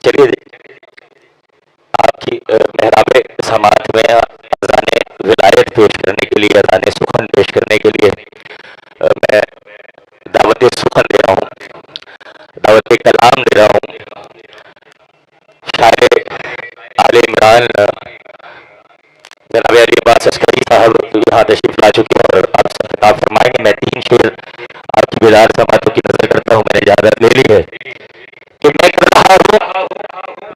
चलिए आपकी मेहराबे समात में अज़ान विलायत पेश करने के लिए, अज़ान सुखन पेश करने के लिए मैं दावत सुखन दे रहा हूँ, दावत कलाम दे रहा हूँ। शायर आले इमरान जनाब अली अब्बास अस्करी साहब यहाँ तशरीफ ला चुके हैं और आप खिताब फरमाएंगे। मैं 3 शेर आपकी बेदार समातों की नजर करता हूँ, मैंने इजाजत ले ली है कि मैं कर रहा हूँ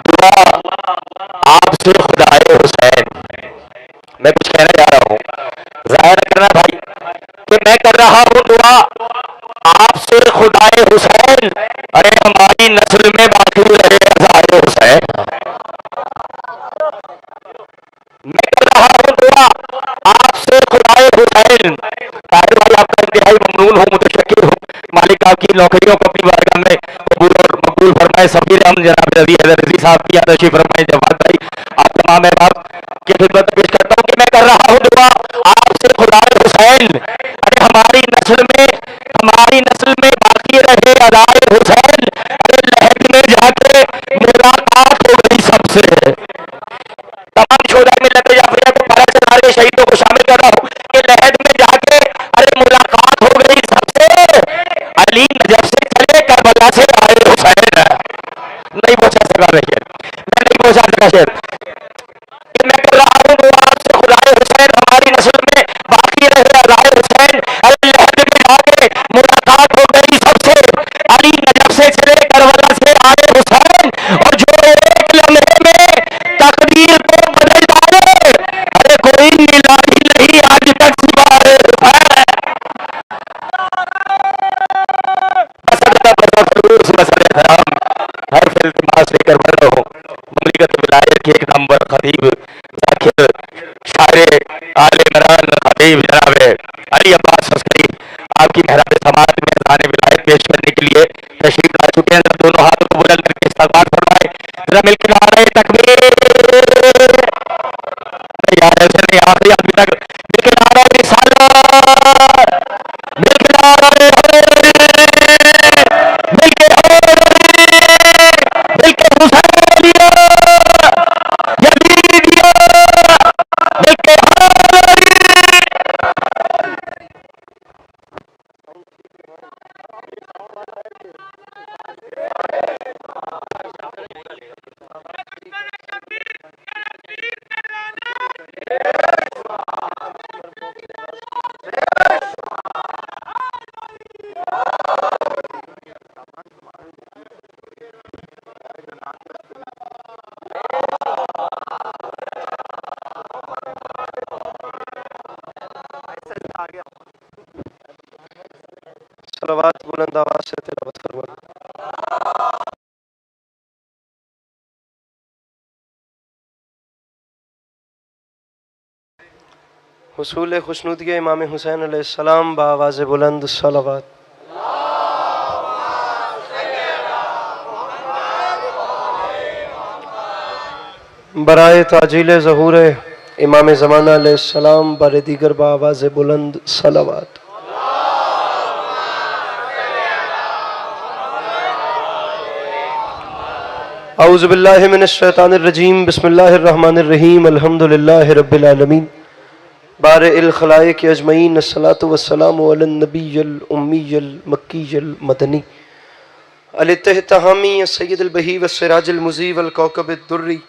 दुआ आपसे खुदाए हुसैन। मैं कुछ कहना चाह रहा हूँ, जाहिर करना भाई कि मैं कर रहा हूँ दुआ आपसे खुदाए हुसैन, अरे हमारी नस्ल में बाकी रहे अज़ाए हुसैन। मैं कर रहा हूँ दुआ आपसे खुदाए हुसैन। ताहिर भाई आपका इंतहाई ममनून हूँ, मुतशक्किर हूँ, मालिक आपकी नौकरियों को अपनी बारगाह में कबूल और मकबूल फरमाए। सबीर हम जनाब रजी साहब की आदर्शी फरमाए। जवाब भाई आप तमाम अहबाब की खिदमत पेश करता हूँ कि मैं कर रहा हूँ दुआ आपसे खुदाए हुसैन, अरे हमारी नस्ल में बाकी रहे अज़ाए हुसैन। अरे लहद में जाके मुलाकात हो गई सबसे। तमाम शोधा में लगे जाफरिया को पारा से सारे शहीदों को शामिल कर रहा हूँ कि लहद में जाके अरे मुलाकात हो गई सबसे। अली नजफ से चले करबला से आए हुसैन। नहीं पहुंचा सका शेर, मैं नहीं पहुंचा सका शेर। मैं कर रहा हूँ दुआ आपसे खुदाए हुसैन, हमारी नस्ल में बाकी रहे अज़ाए हुसैन। अरे लहद में जाके मुलाकात हो गई सबसे। अली नजफ से चले करबला से आए हुसैन। और जो एक लम्हे में तकदीर को बदल डाले, अरे कोई इलाही नहीं आज तक सिवाए हुसैन। हर फिल्मास लेकर बढ़ रहा हूँ ममलिकत विलायत के एक नंबर खतीब जाकिर शायर आले इमरान खतीब जनाब अली अब्बास अस्करी आपकी मेहराब समात में अज़ान विलायत पेश करने के लिए तशरीफ ला चुके हैं। दोनों हाथों को बुलंद करके इस्तक़बाल फरमाए, जरा मिलकर नारे तकबीर। यार ऐसे नहीं, आखिरी आदमी तक मिलकर नारे रिसालत, मिलकर नारे सलावत बुलंद आवाज से तिलावत फरमाएं। हुसूल खुशनुदी इमाम हुसैन अलैहिस्सलाम बावाज़ बुलंद सलावत। बराए ताजील ज़हूर इमाम ज़माना अलैहिस्सलाम बारे दीगर बावाज़ बुलंद सलावत। औज़ु बिल्लाहि मिनश शैतानिर रजीम, बिस्मिल्लाहिर रहमानिर रहीम, अल्हम्दुलिल्लाहि रब्बिल आलमीन, बारिइल खलाइक अजमईन, अस्सलातु वस्सलामु अलन नबिय्यिल उम्मिय्यिल मक्किय्यिल मदनी अल-इत्तिहामी सय्यिदिल बही वस्सिराजिल मुज़ी वल कौकबिद दुर्री,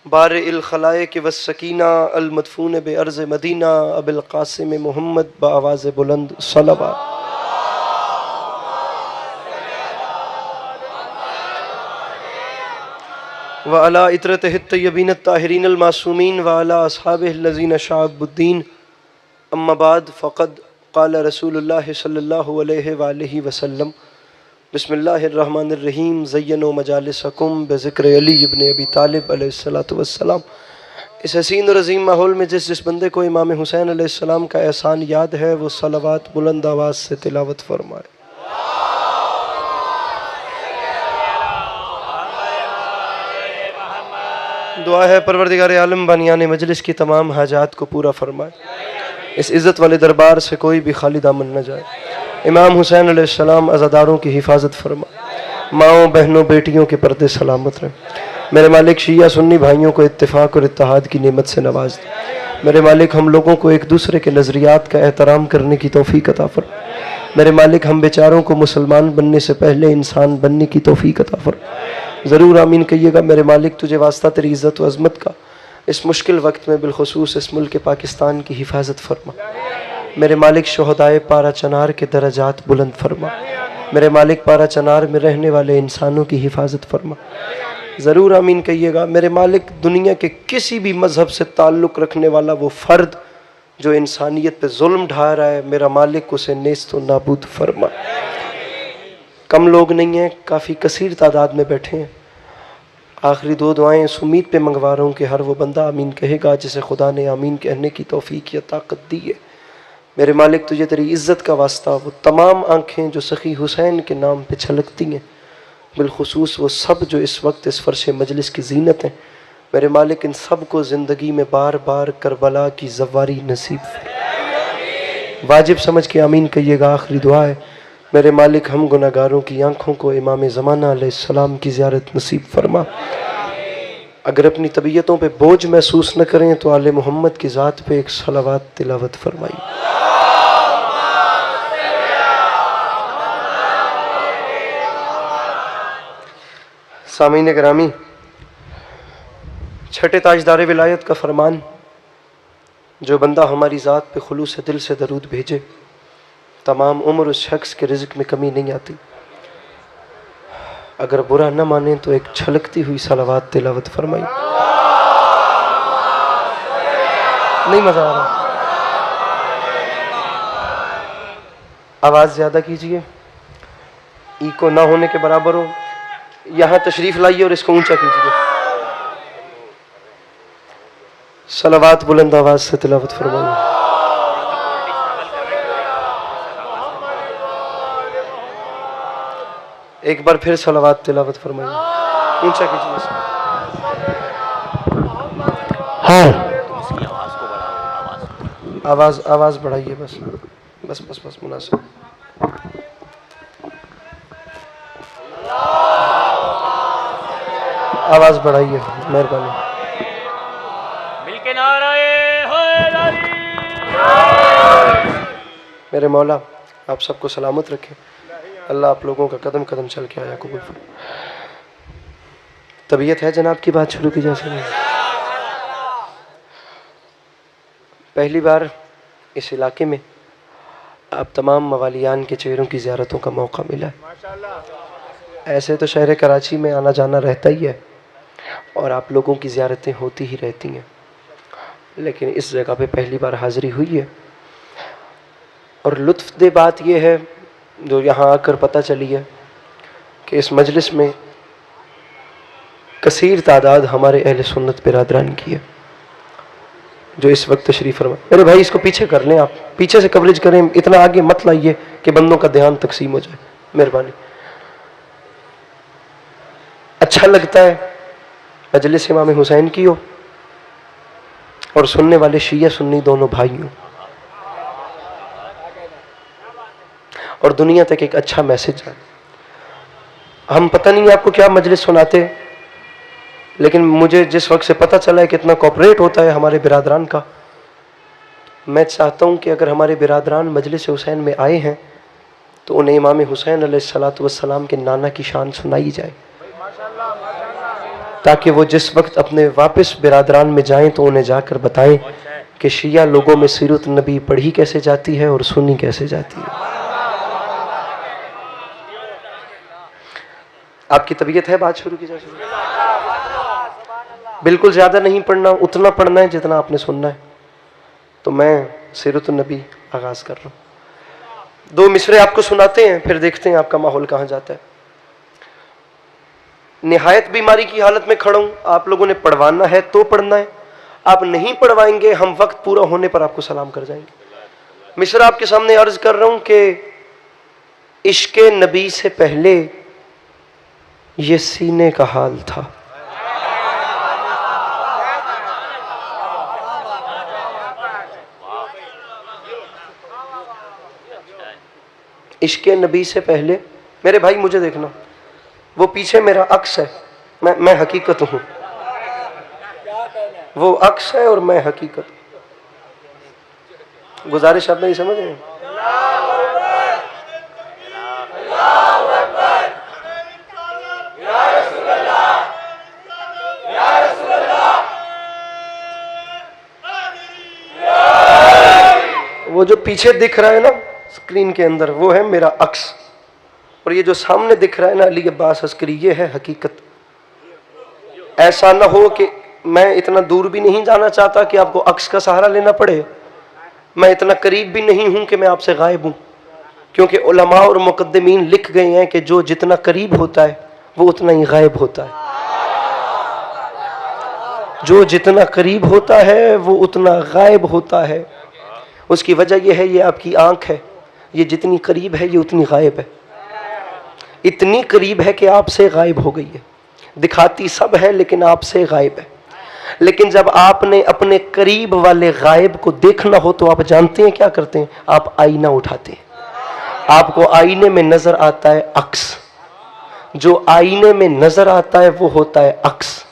बारिइल खलाइक वस्सकीना अल मदफून बिअर्ज़ मदीना अबिल क़ासिम मुहम्मद बाआवाज़ बुलंद सलावत। व अला इतरतिहि तय्यबीन ताहिरीन अल मासूमीन व अला अस्हाबिहिल लज़ीना शअबुद्दीन, अम्मा बाद फ़क़द क़ाल रसूलुल्लाह सल्लल्लाहु अलैहि व आलिहि वसल्लम, बिस्मिल्लाहिर रहमानिर रहीम, ज़य्यनु मजालिसकुम बिज़िक्र अली इब्न अबी तालिब अलैहिस्सलातु वस्सलाम। इस हसीन और अज़ीम माहौल में जिस बंदे को इमाम हुसैन अलैहिस्सलाम का एहसान याद है वो सलावत बुलंद आवाज़ से तिलावत फरमाए। दुआ है परवरदिगार आलम बानियाने मजलिस की तमाम हाजात को पूरा फरमाए, इस इज़्ज़त वाले दरबार से कोई भी खाली दामन न जाए। इमाम हुसैन अलैहिस्सलाम अज़ादारों की हिफाजत फरमा, माओं बहनों बेटियों के पर्दे सलामत रहें। मेरे मालिक शिया सुन्नी भाइयों को इत्तेफाक और इत्तेहाद की नेमत से नवाज दे। मेरे मालिक हम लोगों को एक दूसरे के नज़रियात का एहतराम करने की तौफीक अता फरमा। मेरे मालिक हम बेचारों को मुसलमान बनने से पहले इंसान बनने की तौफीक अता फरमा। ज़रूर आमीन कहिएगा। मेरे मालिक तुझे वास्ता तेरी इज़्ज़त व अज़मत का इस मुश्किल वक्त में बिलखुसूस इस मुल्क पाकिस्तान की हिफाजत फरमा। मेरे मालिक शोहदाए पारा चनार के दरजात बुलंद फरमा। मेरे मालिक पारा चनार में रहने वाले इंसानों की हिफाजत फरमा। ज़रूर आमीन कहिएगा। मेरे मालिक दुनिया के किसी भी मज़हब से ताल्लुक़ रखने वाला वो फ़र्द जो इंसानियत पे जुल्म ढा रहा है, मेरा मालिक उसे नेस्त व नाबूद फरमा। कम लोग नहीं हैं, काफ़ी कसीर तादाद में बैठे हैं। आखिरी दो दुआएं इस उम्मीद पे मंगवा रहा हूँ कि हर वो बंदा आमीन कहेगा जिसे खुदा ने आमीन कहने की तौफीक या ताकत दी है। मेरे मालिक तुझे तेरी इज़्ज़त का वास्ता वो तमाम आँखें जो सखी हुसैन के नाम पे छलकती हैं, बिलखुसूस वो सब जो इस वक्त इस फ़र्श मजलिस की जीनत हैं, मेरे मालिक इन सब को ज़िंदगी में बार बार करबला की ज़वारी नसीब वाजिब समझ के आमीन कहिएगा। आखिरी दुआ है मेरे मालिक हम गुनाहगारों की आँखों को इमाम ज़माना अलैहिस्सलाम की ज़ियारत नसीब फरमा। अगर अपनी तबीयतों पे बोझ महसूस न करें तो आले मोहम्मद की ज़ात पे एक सलावत तिलावत फरमाई। सामीन गिरामी, छठे ताजदार विलायत का फरमान, जो बंदा हमारी ज़ात पे खुलूस दिल से दरूद भेजे तमाम उम्र उस शख्स के रिज़्क़ में कमी नहीं आती। अगर बुरा न माने तो एक छलकती हुई सलावत तिलावत फरमाई। नहीं मज़ा आ रहा, आवाज़ ज़्यादा कीजिए, इको ना होने के बराबर हो। यहाँ तशरीफ़ लाइए और इसको ऊंचा कीजिए। सलावत बुलंद आवाज़ से तिलावत फरमाइए। एक बार फिर सलावत तिलावत फरमाइए, ऊंचा कीजिए। हाँ, आवाज़ बढ़ाइए, बस बस बस बस मुनासिब। आवाज़ बढ़ाइए, मेहरबानी। मेरे मौला आप सबको सलामत रखें। अल्लाह आप लोगों का कदम कदम चल के आया कबूल फरमाए। तबीयत है जनाब की बात शुरू की जा सकती है। पहली बार इस इलाके में आप तमाम मवालियान के चेहरों की ज़ियारतों का मौका मिला है। ऐसे तो शहर कराची में आना जाना रहता ही है और आप लोगों की ज़ियारतें होती ही रहती हैं, लेकिन इस जगह पे पहली बार हाज़िरी हुई है। और लुत्फ़ बात यह है जो यहाँ आकर पता चली है कि इस मजलिस में कसीर तादाद हमारे अहले सुन्नत बिरादरान की है जो इस वक्त तशरीफ़ फरमा। मेरे भाई इसको पीछे कर लें, आप पीछे से कवरेज करें, इतना आगे मत लाइए कि बंदों का ध्यान तकसीम हो जाए, मेहरबानी। अच्छा लगता है मजलिस इमाम हुसैन की हो और सुनने वाले शिया सुन्नी दोनों भाई हों और दुनिया तक एक अच्छा मैसेज है। हम पता नहीं आपको क्या मजलिस सुनाते, लेकिन मुझे जिस वक्त से पता चला है कितना कोऑपरेट होता है हमारे बिरादरान का, मैं चाहता हूँ कि अगर हमारे बिरादरान मजलिस हुसैन में आए हैं तो उन्हें इमाम हुसैन अलैहिस्सलातु वस्सलाम के नाना की शान सुनाई जाए, ताकि वो जिस वक्त अपने वापस बिरादरान में जाएं तो उन्हें जाकर बताएं कि शिया लोगों में सीरत नबी पढ़ी कैसे जाती है और सुनी कैसे जाती है। आपकी तबीयत है, बात शुरू की जा सकती है। बिल्कुल ज़्यादा नहीं पढ़ना, उतना पढ़ना है जितना आपने सुनना है। तो मैं सीरत नबी आगाज़ कर रहा हूँ। 2 मिसरे आपको सुनाते हैं, फिर देखते हैं आपका माहौल कहाँ जाता है। निहायत बीमारी की हालत में खड़ा हूँ, आप लोगों ने पढ़वाना है तो पढ़ना है, आप नहीं पढ़वाएंगे हम वक्त पूरा होने पर आपको सलाम कर जाएंगे। मिसरा आपके सामने अर्ज कर रहा हूँ कि इश्क़े नबी से पहले ये सीने का हाल था। इश्क़े नबी से पहले, मेरे भाई मुझे देखना, वो पीछे मेरा अक्स है, मैं हकीकत हूं। वो अक्स है और मैं हकीकत। गुजारिश आप नहीं समझ रहे? वो जो पीछे दिख रहा है ना स्क्रीन के अंदर, वो है मेरा अक्स, और ये जो सामने दिख रहा है ना अली अब्बास अस्करी, ये है हकीकत। ऐसा ना हो कि मैं इतना दूर भी नहीं जाना चाहता कि आपको अक्स का सहारा लेना पड़े, मैं इतना करीब भी नहीं हूं कि मैं आपसे गायब हूं, क्योंकि उलमा और मुकद्दमीन लिख गए हैं कि जो जितना करीब होता है वो उतना ही गायब होता है। जो जितना करीब होता है वो उतना गायब होता है। उसकी वजह यह है, ये आपकी आंख है, ये जितनी करीब है ये उतनी गायब है। इतनी करीब है कि आपसे गायब हो गई है, दिखाती सब है लेकिन आपसे गायब है। लेकिन जब आपने अपने करीब वाले गायब को देखना हो तो आप जानते हैं क्या करते हैं? आप आईना उठाते हैं। आपको आईने में नजर आता है अक्स, जो आईने में नजर आता है वो होता है अक्स,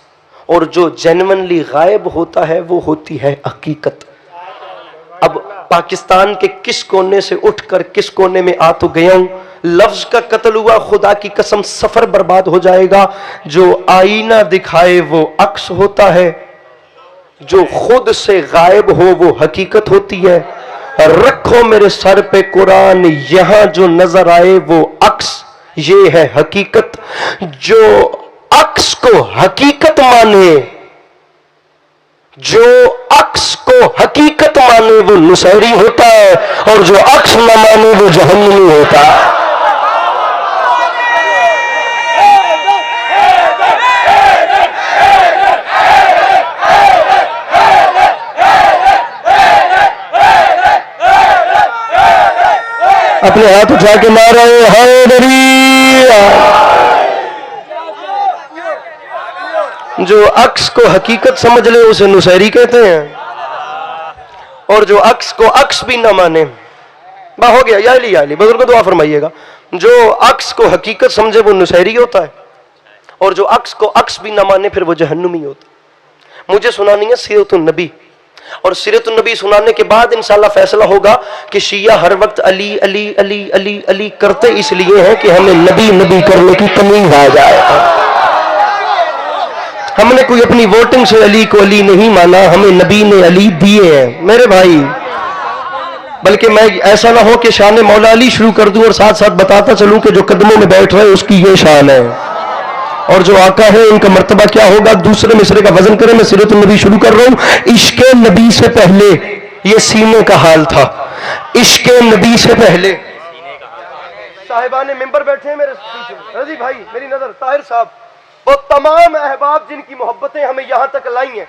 और जो जेन्युइनली गायब होता है वो होती है हकीकत। अब पाकिस्तान के किस कोने से उठकर किस कोने में आ तो गया हूं, लफ्ज का कत्ल हुआ, खुदा की कसम सफर बर्बाद हो जाएगा। जो आईना दिखाए वो अक्स होता है, जो खुद से गायब हो वो हकीकत होती है। रखो मेरे सर पे कुरान, यहां जो नजर आए वो अक्स, ये है हकीकत। जो अक्स को हकीकत माने, जो अक्स को हकीकत माने वो नुसैरी होता है, और जो अक्स न माने वो जहन्नमी होता है। अपने हाथ उठा के मार रहे हैदरी। जो अक्स को हकीकत समझ ले उसे नुसैरी कहते हैं, और जो अक्स को अक्स भी ना माने, बा हो गया, या ली बुजुर्ग दुआ फरमाइएगा। जो अक्स को हकीकत समझे वो नुसैरी होता है, और जो अक्स को अक्स भी ना माने फिर वो जहन्नुमी होता है। मुझे सुनानी है सीरतुन नबी, और सीरतुन नबी सुनाने के बाद इंशाल्लाह फैसला होगा कि शिया हर वक्त अली अली अली अली अली करते इसलिए हैं कि हमें नबी नबी करने की तमीज आ जाए। हमने कोई अपनी वोटिंग से अली को अली नहीं माना, हमें नबी ने अली दिए हैं मेरे भाई। बल्कि मैं ऐसा ना हो कि शान मौला अली शुरू कर दूं और साथ साथ बताता चलूं कि जो कदमों में बैठ रहे उसकी ये शान है, और जो आका है उनका मर्तबा क्या होगा। दूसरे मिसरे का वजन करें, मैं सीरतुन नबी शुरू कर रहा हूं। इश्के नबी से पहले ये सीने का हाल था। इश्के नबी से पहले साहिबान मिंबर बैठे हैं मेरे पीछे, रजी भाई मेरी नजर, ताहिर साहब, वो तमाम अहबाब जिनकी मोहब्बतें हमें यहां तक लाई हैं।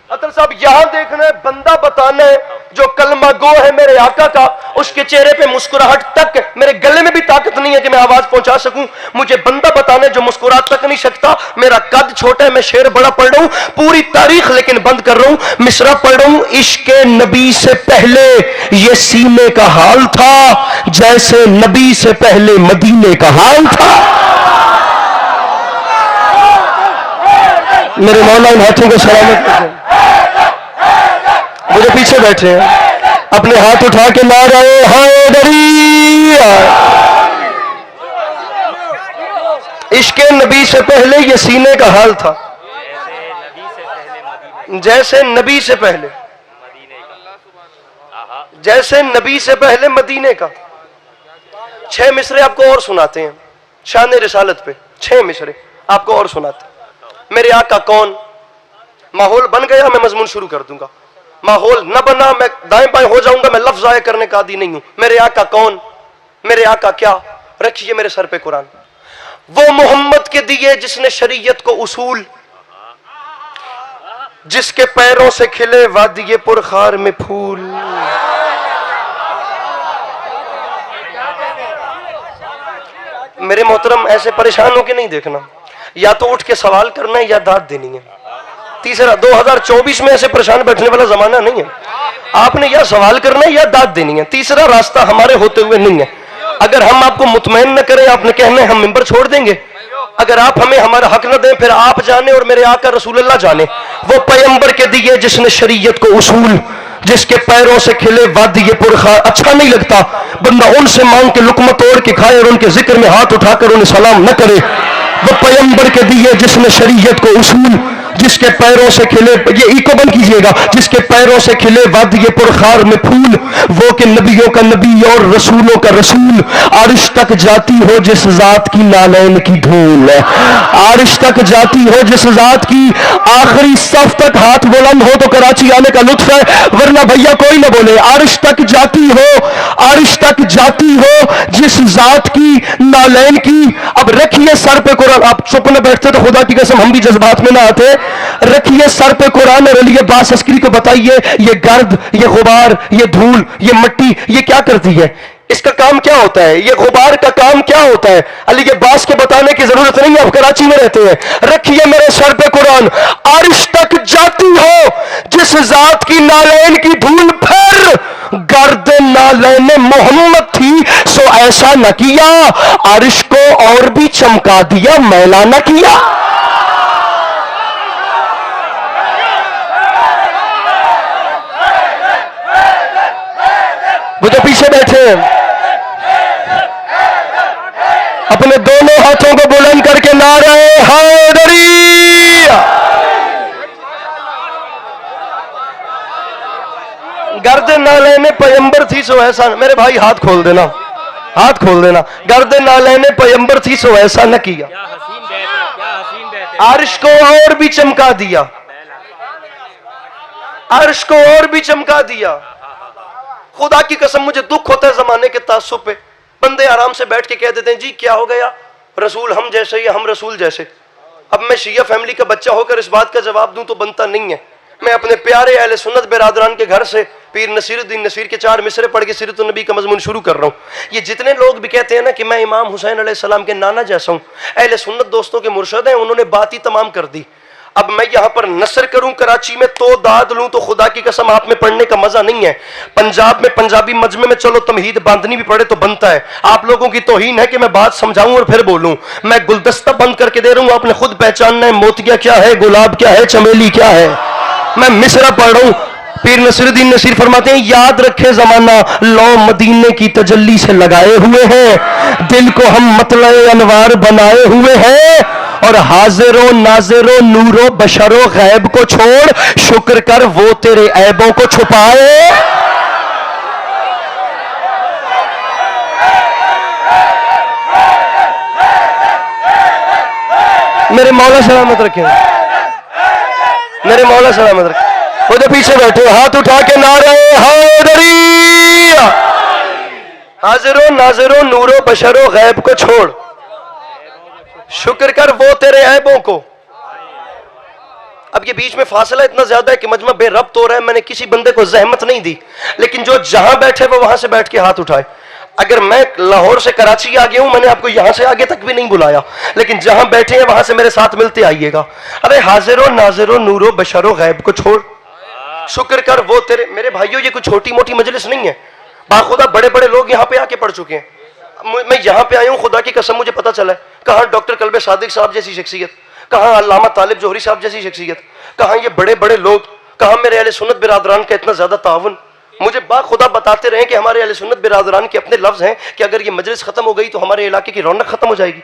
अतर साहब यहां देखना है, बंदा बताना है जो कलमा गो है मेरे आका का, उसके चेहरे पे मुस्कुराहट तक, मेरे गले में भी ताकत नहीं है कि मैं आवाज पहुंचा सकूं, मुझे बंदा बताना है जो मुस्कुरा तक नहीं सकता। मेरा कद छोटा है, मैं शेर बड़ा पढ़ रहा हूं, पूरी तारीख लेकिन बंद कर रहा हूं, मिसरा पढ़ रहा हूं। इश्के नबी से पहले ये सीने का हाल था जैसे नबी से पहले मदीने का हाल था। मेरे मौला इन हाथों को सलामत रखें। मुझे पीछे बैठे हैं, अपने हाथ उठा के नारे हैदरी। इश्के नबी से पहले ये सीने का हाल था जैसे नबी से पहले, जैसे नबी से पहले मदीने का। 6 मिसरे आपको और सुनाते हैं शान रिसालत पे, 6 मिसरे आपको और सुनाते हैं। मेरे आका कौन, माहौल बन गया मैं मजमून शुरू कर दूंगा, माहौल न बना मैं दाएं बाएं हो जाऊंगा, मैं लफ्ज जाया करने का आदी नहीं हूं। मेरे आका कौन, मेरे आका क्या, रखिए मेरे सर पे कुरान। वो मोहम्मद के दिए जिसने शरीयत को उसूल, जिसके पैरों से खिले वादिये पुरखार में फूल। मेरे मोहतरम ऐसे परेशान होके नहीं देखना, या तो उठ के सवाल करना है या दाद देनी है। तीसरा 2024 में ऐसे परेशान बैठने वाला जमाना नहीं है, आपने या सवाल करना है या दाद देनी है। तीसरा रास्ता हमारे होते हुए नहीं है। अगर हम आपको मुतमईन न करें, आपने कहना है हम मिंबर छोड़ देंगे, अगर आप हमें हमारा हक न दें फिर आप जाने और मेरे आका रसूलुल्लाह जाने। वो पैगंबर के दिए जिसने शरीयत को उसूल, जिसके पैरों से खिले वादिये पुरखा। अच्छा नहीं लगता बंदा उनसे मांग के लुकमा तोड़ के खाए और उनके जिक्र में हाथ उठाकर उन्हें सलाम न करे। वो पैगंबर के दिए जिसने शरीयत को उसूल, जिसके पैरों से खिले, ये इको बंद कीजिएगा, जिसके पैरों से खिले वादिये पुरखार में फूल। वो कि नबियों का नबी और रसूलों का रसूल। आरिश तक जाती हो जिस जात की नालैन की धूल, आरिश तक जाती हो जिस जात की आखिरी सफ तक हाथ बुलंद हो तो कराची आने का लुत्फ है, वरना भैया कोई ना बोले। आरिश तक जाती हो, आरिश तक जाती हो जिस जात की नालैन की। अब रखिए सर पे कुरान, आप चुप न बैठते तो खुदा की कसम हम भी जज्बात में ना आते। रखिए सर पे कुरान और अली अब्बास अस्करी को बताइए ये गर्द, ये गुबार, ये धूल, ये मिट्टी, ये क्या करती है? इसका काम क्या होता है? ये गुबार का काम क्या होता है? अली अब्बास के बताने की जरूरत नहीं है, आप कराची में रहते हैं। रखिए मेरे सर पे कुरान, आरिश तक जाती हो जिस जात की नालैन की धूल, फिर गर्द नालैन मोहम्मद थी सो ऐसा न किया, आरिश को और भी चमका दिया, मैला न किया। वो जो पीछे बैठे हैं अपने दोनों हाथों को बुलंद करके नारे हैदरी। गर्द नाले ने पैगंबर थी सो ऐसा, मेरे भाई हाथ खोल देना, हाथ खोल देना। गर्द नाले ने पैगंबर थी सो ऐसा न किया, अर्श को और भी चमका दिया, अर्श को और भी चमका दिया। खुदा की कसम मुझे दुख होता है जमाने के तासुब पे। बंदे आराम से बैठ के कह देते हैं जी क्या हो गया, रसूल हम जैसे या हम रसूल जैसे। अब मैं शिया फैमिली का बच्चा होकर इस बात का जवाब दूं तो बनता नहीं है। मैं अपने प्यारे अहले सुन्नत बिरादरान के घर से पीर नसीरुद्दीन नसीर के 4 मिसरे पढ़ के सीरतुन नबी का मजमून शुरू कर रहा हूँ। ये जितने लोग भी कहते हैं ना कि मैं इमाम हुसैन अलैहिस्सलाम के नाना जैसा हूँ, अहले सुन्नत दोस्तों के मुर्शद हैं, उन्होंने बात ही तमाम कर दी। अब मैं यहां पर नसर करूं कराची में तो दाद लूं तो खुदा की कसम आप में पढ़ने का मजा नहीं है। पंजाब में पंजाबी मजमे में चलो तमहीद बांधनी भी पड़े तो बनता है। आप लोगों की तौहीन है कि मैं बात समझाऊं और फिर बोलूं। मैं गुलदस्ता बंद करके दे रहा हूं, आपने खुद पहचानना है मोतिया क्या है, गुलाब क्या है, चमेली क्या है। मैं मिसरा पढ़ रहा हूं, पीर नसीरुद्दीन नसीर फरमाते हैं याद रखे जमाना लो मदीने की तजल्ली से लगाए हुए हैं, दिल को हम मतले अनवार बनाए हुए हैं, और हाजिरो नाजिरो नूरो बशरो गैब को छोड़ शुक्र कर वो तेरे ऐबों को छुपाए। मेरे मौला सलामत रखे, मेरे मौला सलामत रखे। वो जो पीछे बैठे हाथ उठा के नारे हैदरी, हाजिरो नाजिरो नूरो बशरो गैब को छोड़ शुक्र कर वो तेरे ऐबों को। अब ये बीच में फासला इतना ज्यादा है कि मजमा बेरब्त हो रहा है। मैंने किसी बंदे को जहमत नहीं दी, लेकिन जो जहां बैठे वो वहां से बैठ के हाथ उठाए। अगर मैं लाहौर से कराची आ गया हूं, मैंने आपको यहां से आगे तक भी नहीं बुलाया, लेकिन जहां बैठे हैं वहां से मेरे साथ मिलते आइएगा। अरे हाजिरो नाजिरो नूरो बशरो गैब को छोड़ शुक्र कर वो तेरे। मेरे भाइयों ये कोई छोटी मोटी मजलिस नहीं है, बाखुदा बड़े बड़े लोग यहाँ पे आके पढ़ चुके हैं। मैं यहाँ पे आया हूँ, खुदा की कसम मुझे पता चला है कहाँ डॉक्टर कल्बे सादिक साहब जैसी शख्सियत, कहाँ अल्लामा तालिब जोहरी साहब जैसी शख्सियत, कहाँ ये बड़े बड़े लोग, कहाँ मेरे अहले सुन्नत बिरादरान का इतना ज्यादा ताउन। मुझे बाखुदा बताते रहे कि हमारे अहले सुन्नत बिरादरान के अपने लफ्ज हैं कि अगर ये मजलिस खत्म हो गई तो हमारे इलाके की रौनक खत्म हो जाएगी।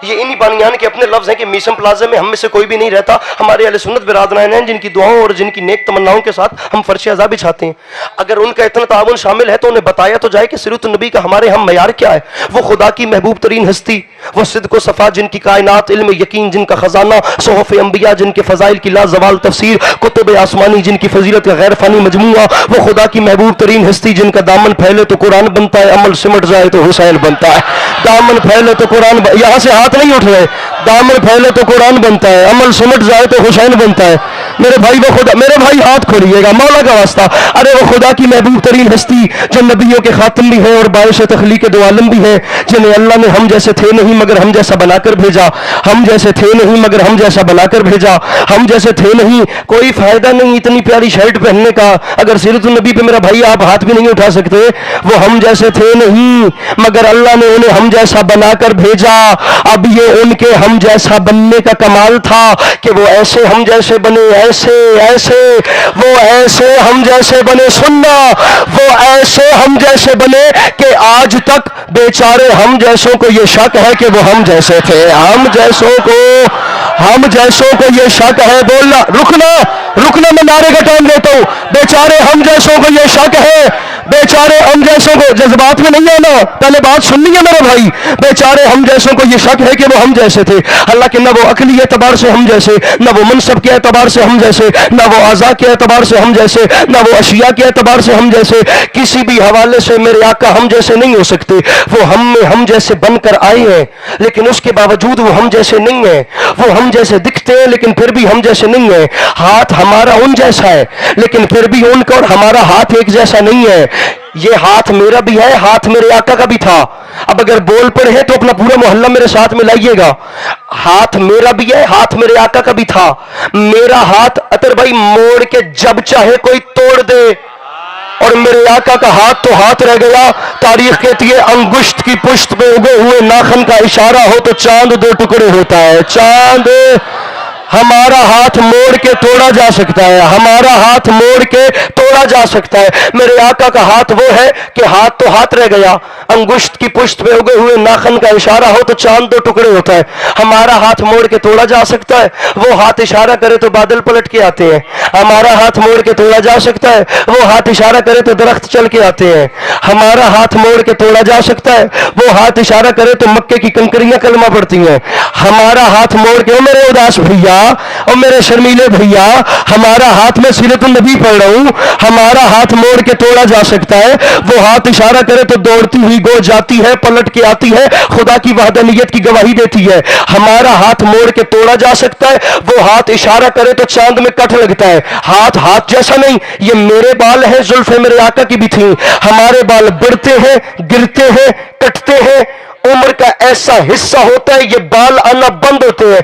ये इन्हीं बानियान के अपने लफ्ज हैं कि मीसम प्लाजा में हम में से कोई भी नहीं रहता, हमारे अहले सुन्नत बिरादरान हैं जिनकी दुआओं और जिनकी नेक तमन्नाओं के साथ हम फर्श अज़ा बिछाते हैं। अगर उनका इतना ताउन शामिल है तो उन्हें बताया तो जाए कि सीरतुन नबी का हमारे हम मयार क्या है। वो खुदा की महबूब तरीन हस्ती, वो सिद्क़ व सफ़ा जिनकी कायनात, इल्म यकीन जिनका खजाना, सोहफ़ अंबिया जिनके फ़ज़ाइल की लाज़वाल तफसीर, कुतुब आसमानी जिनकी फजीलत का गैर फ़ानी मजमूआ, वो खुदा की महबूब तरीन हस्ती जिनका दामन फैले तो कुरान बनता है, अमल सिमट जाए तो हुसैन बनता है। दामन फैले तो कुरान, यहाँ से हाथ नहीं उठ रहे, दामन फैले तो कुरान बनता है, अमल सिमट जाए तो हुसैन बनता है। मेरे भाई वो खुदा, मेरे भाई हाथ खोलिएगा मौला का वास्ता। अरे वो खुदा की महबूब तरीन हस्ती जो नबियों के खातिम भी है और बायश तखलीक दो आलम भी है, जिन्हें अल्लाह ने हम जैसे थे नहीं मगर हम जैसा बनाकर भेजा, हम जैसे थे नहीं मगर हम जैसा बनाकर भेजा, हम जैसे थे नहीं, कोई फायदा नहीं इतनी प्यारी शर्ट पहनने का अगर सीरतुन नबी पे मेरा भाई आप हाथ भी नहीं उठा सकते। वो हम जैसे थे नहीं मगर अल्लाह ने उन्हें हम जैसा बनाकर भेजा। अब ये उनके हम जैसा बनने का कमाल था कि वो ऐसे हम जैसे बने, ऐसे ऐसे वो ऐसे हम जैसे बने, सुनना वो ऐसे हम जैसे बने कि आज तक बेचारे हम जैसों को ये शक है कि वो हम जैसे थे। हम जैसों को ये शक है। बोलना, रुकना रुकना, मैं नारे का टाइम लेता हूं। बेचारे हम जैसों को ये शक है, बेचारे हम जैसों को, जज्बात में नहीं आना, पहले बात सुननी है मेरे भाई। बेचारे हम जैसों को ये शक है कि वो हम जैसे थे। हालांकि न वो अकली एतबार से हम जैसे, न वो मनसब के एतबार से हम जैसे, न वो आज़ा के एतबार से हम जैसे, न वो अशिया के एतबार से हम जैसे, किसी भी हवाले से मेरे आका हम जैसे नहीं हो सकते। वो हम में हम जैसे बनकर आए हैं लेकिन उसके बावजूद वो हम जैसे नहीं है। वो हम जैसे दिखते हैं लेकिन फिर भी हम जैसे नहीं है। हाथ हमारा उन जैसा है लेकिन फिर भी उनका और हमारा हाथ एक जैसा नहीं है। ये हाथ मेरा भी है, हाथ मेरे आका का भी था। अब अगर बोल पड़े हैं तो अपना पूरा मोहल्ला मेरे साथ में लाइएगा। हाथ मेरा भी है, हाथ मेरे आका का भी था। मेरा हाथ अतर भाई मोड़ के जब चाहे कोई तोड़ दे, और मेरे आका का हाथ तो हाथ रह गया। तारीख कहती है अंगुष्ठ की पुष्ट में उगे हुए नाखन का इशारा हो तो चांद दो टुकड़े होता है। चांद हमारा हाथ मोड़ के तोड़ा जा सकता है, हमारा हाथ मोड़ के तोड़ा जा सकता है। मेरे आका का हाथ वो है कि हाथ तो हाथ रह गया, अंगुष्ठ की पुष्ट में उगे हुए नाखन का इशारा हो तो चांद दो टुकड़े होता है। हमारा हाथ मोड़ के तोड़ा जा सकता है, वो हाथ इशारा करे तो बादल पलट के आते हैं। हमारा हाथ मोड़ के तोड़ा जा सकता है, वो हाथ इशारा करे तो दरख्त चल के आते हैं। हमारा हाथ मोड़ के तोड़ा जा सकता है, वो हाथ इशारा करे तो मक्के की कंकरियां कलमा पड़ती हैं। हमारा हाथ मोड़ के, मेरे उदास भैया और मेरे शर्मीले भैया, हमारा हाथ में सीरतुन नबी पढ़ रहा हूं, हमारा हाथ मोड़ के तोड़ा जा सकता है। वो हाथ इशारा करे तो दौड़ती हुई गो जाती है, पलट के आती है, खुदा की वहदानियत की गवाही देती है। हमारा हाथ मोड़ के तोड़ा जा सकता है, वो हाथ इशारा करे तो चांद में कट लगता है। हाथ हाथ जैसा नहीं, ये मेरे बाल हैं, जुल्फे मेरे आका की भी थी। हमारे बाल बढ़ते हैं, गिरते हैं, कटते हैं, उम्र का ऐसा हिस्सा होता है ये बाल आना बंद होते हैं।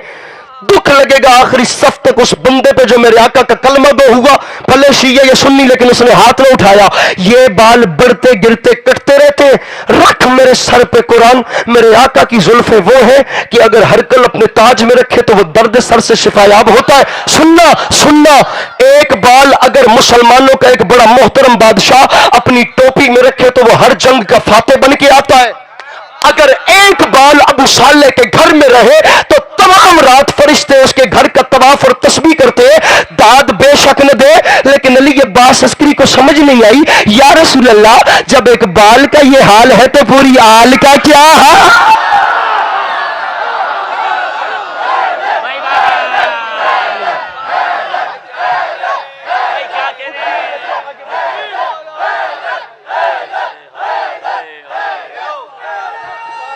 दुख लगेगा आखिरी सफ तक उस बंदे पे जो मेरे आका का कलमा गो हुआ, भले शिया या सुन्नी, लेकिन उसने हाथ न उठाया। ये बाल बढ़ते गिरते कटते रहते। रख मेरे सर पे कुरान, मेरे आका की जुल्फे वो है कि अगर हर कल अपने ताज में रखे तो वो दर्द सर से शिफायाब होता है। सुनना सुनना, एक बाल अगर मुसलमानों का एक बड़ा मोहतरम बादशाह अपनी टोपी में रखे तो वो हर जंग का फाते बन के आता है। अगर एक बाल अबू साले के घर में रहे तो तमाम रात फरिश्ते उसके घर का तवाफ और तस्बीह करते। दाद बेशक न दे, लेकिन अली अब्बास अस्करी को समझ नहीं आई, या रसूल अल्लाह जब एक बाल का ये हाल है तो पूरी आल का क्या है।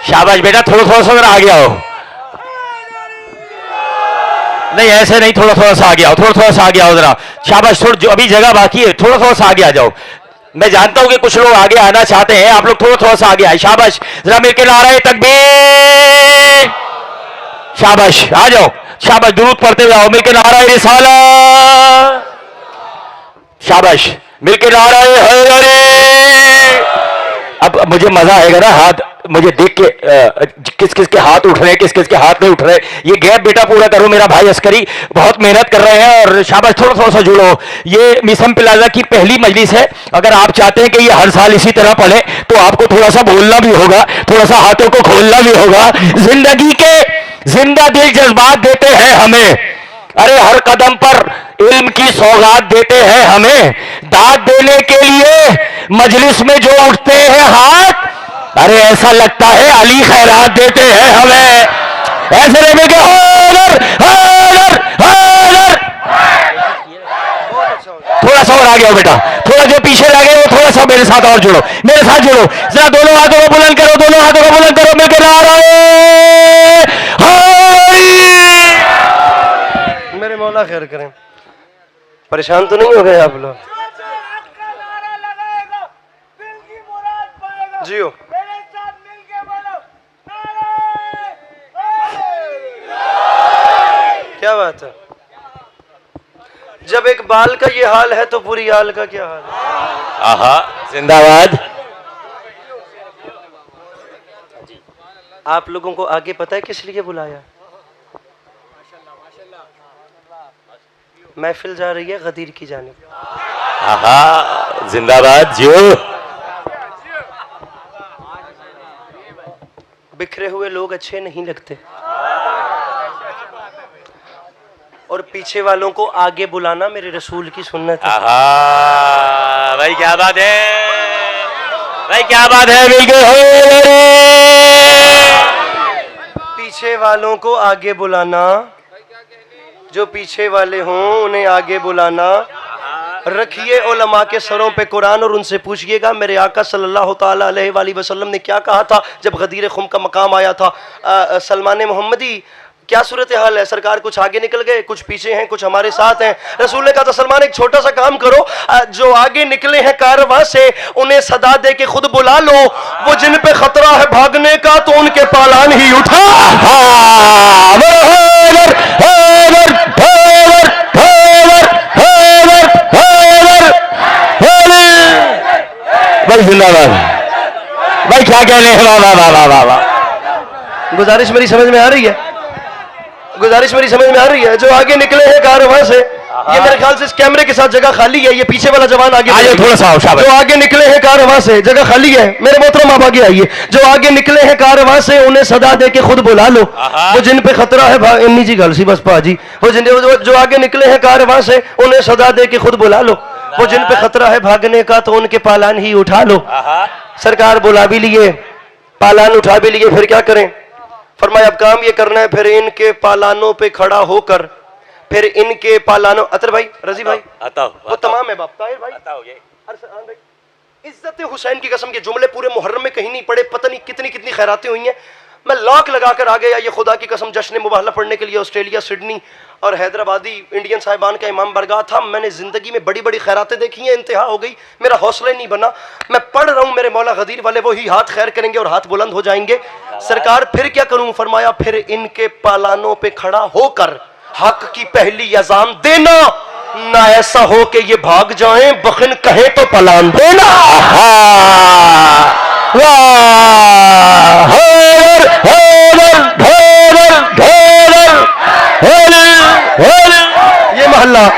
शाबाश बेटा, थोड़ा थोड़ा सा आ गया हो। नहीं ऐसे नहीं, थोड़ा थोड़ा सा आ गया हो, थोड़ा थोड़ा सा आ गया हो जरा। शाबाश, थोड़ा जो अभी जगह बाकी है थोड़ा थोड़ा सा आगे आ जाओ। मैं जानता हूं कि कुछ लोग आगे आना चाहते हैं, आप लोग थोड़ा थोड़ा सा आगे आए। शाबाश, जरा मिलकर नारे तकबीर। शाबाश, आ जाओ। शाबाश, दुरूद पढ़ते हुए आओ, मिलकर नारे रिसालत। शाबाश, मिलकर नारे हैदरी। अब मुझे मजा आएगा ना, हाथ मुझे देख के किस किस के हाथ उठ रहे हैं, किस किस के हाथ नहीं उठ रहे। ये गैप बेटा पूरा करो, मेरा भाई अस्करी बहुत मेहनत कर रहे हैं। और शाबाश, थोड़ा थोड़ा सा जुड़ो। ये मिसम प्लाजा की पहली मजलिस है। अगर आप चाहते हैं कि ये हर साल इसी तरह पढ़े तो आपको थोड़ा सा बोलना भी होगा, थोड़ा सा हाथों को खोलना भी होगा। जिंदगी के जिंदा दिल जज्बात देते हैं हमें, अरे हर कदम पर इल्म की सौगात देते हैं हमें। दाद देने के लिए मजलिस में जो उठते हैं हाथ, अरे ऐसा लगता है अली खैरात देते हैं हमें। ऐसे रहने के हैदर हैदर हैदर। थोड़ा सा और आ गया बेटा, थोड़ा जो पीछे रह गए वो थोड़ा सा मेरे साथ और जुड़ो, मेरे साथ जुड़ो। जरा दोनों हाथों को बुलंद करो, दोनों हाथों को बुलंद करो, मिलकर मेरे मौला खैर करें। परेशान तो नहीं हो गए आप लोग? जियो क्या बात है। जब एक बाल का ये हाल है तो पूरी आल का क्या हाल है? आहा, जिंदाबाद। आप लोगों को आगे पता है किस लिए बुलाया? महफिल जा रही है गदीर की जानिब। आहा, जिंदाबाद जियो। बिखरे हुए लोग अच्छे नहीं लगते और पीछे वालों को आगे बुलाना मेरे रसूल की सुन्नत है। आहा, भाई क्या बात है, भाई क्या बात है, बिल्कुल। पीछे वालों को आगे बुलाना, जो पीछे वाले हों उन्हें आगे बुलाना। रखिए उलमा के सरों पे कुरान और उनसे पूछिएगा मेरे आका सल्लल्लाहु ताला अलैहि वसल्लम ने क्या कहा था जब गदीर खुम का मकाम आया था। सलमान मोहम्मदी क्या सूरत हाल है सरकार? कुछ आगे निकल गए, कुछ पीछे हैं, कुछ हमारे साथ हैं। रसूल ने कहा था सलमान एक छोटा सा काम करो, जो आगे निकले हैं कारवां से उन्हें सदा दे के खुद बुला लो, वो जिन पे खतरा है भागने का तो उनके पालान ही उठा। भाई जिंदाबाद, भाई क्या कह रहे हैं, वाह वाह वाह वाह वाह। गुजारिश मेरी समझ में आ रही है? गुजारिश मेरी समझ में आ रही है? जो आगे निकले हैं कारवां से, ये मेरे ख्याल से इस कैमरे के साथ जगह खाली है, ये पीछे वाला जवान आगे थोड़ा सा शाबाश। जो आगे निकले हैं कारवां से जगह खाली है, मेरे मोहतरम आप आगे आइए। जो आगे निकले हैं कारवां से उन्हें सदा दे के खुद बुला लो, वो जिन पे खतरा है इन्नी जी गल सी बस पाजी, जो आगे निकले हैं कारवां से उन्हें सदा दे के खुद बुला लो, वो जिन पे खतरा है भागने का तो उनके पालान ही उठा लो। सरकार बुला भी लिए, पालान उठा भी लिए, फिर क्या करें? फरमाया अब काम ये करना है, फिर इनके पालानों पे खड़ा होकर, फिर इनके पालानों, अतर भाई, रजी भाई, वो तमाम है बाप, ताहिर भाई, अरसान भाई, इज्जत हुसैन की कसम के जुमले पूरे मुहर्रम में कहीं नहीं पड़े, पता नहीं कितनी कितनी खैरातें हुई हैं। मैं लाख लगाकर आ गया ये खुदा की कसम जश्न मुबाहला पढ़ने के लिए। ऑस्ट्रेलिया, सिडनी और हैदराबादी इंडियन साहिबान का इमाम बरगाह था। मैंने जिंदगी में बड़ी बड़ी खैरातें देखी हैं, इंतहा हो गई, मेरा हौसला नहीं बना। मैं पढ़ रहा हूँ, मेरे मौला गदीर वाले वही हाथ खैर करेंगे और हाथ बुलंद हो जाएंगे। सरकार फिर क्या करूं? फरमाया फिर इनके पालानों पे खड़ा होकर हक की पहली अजान देना, ना ऐसा हो कि ये भाग जाएं, बखन कहे तो पलान देना।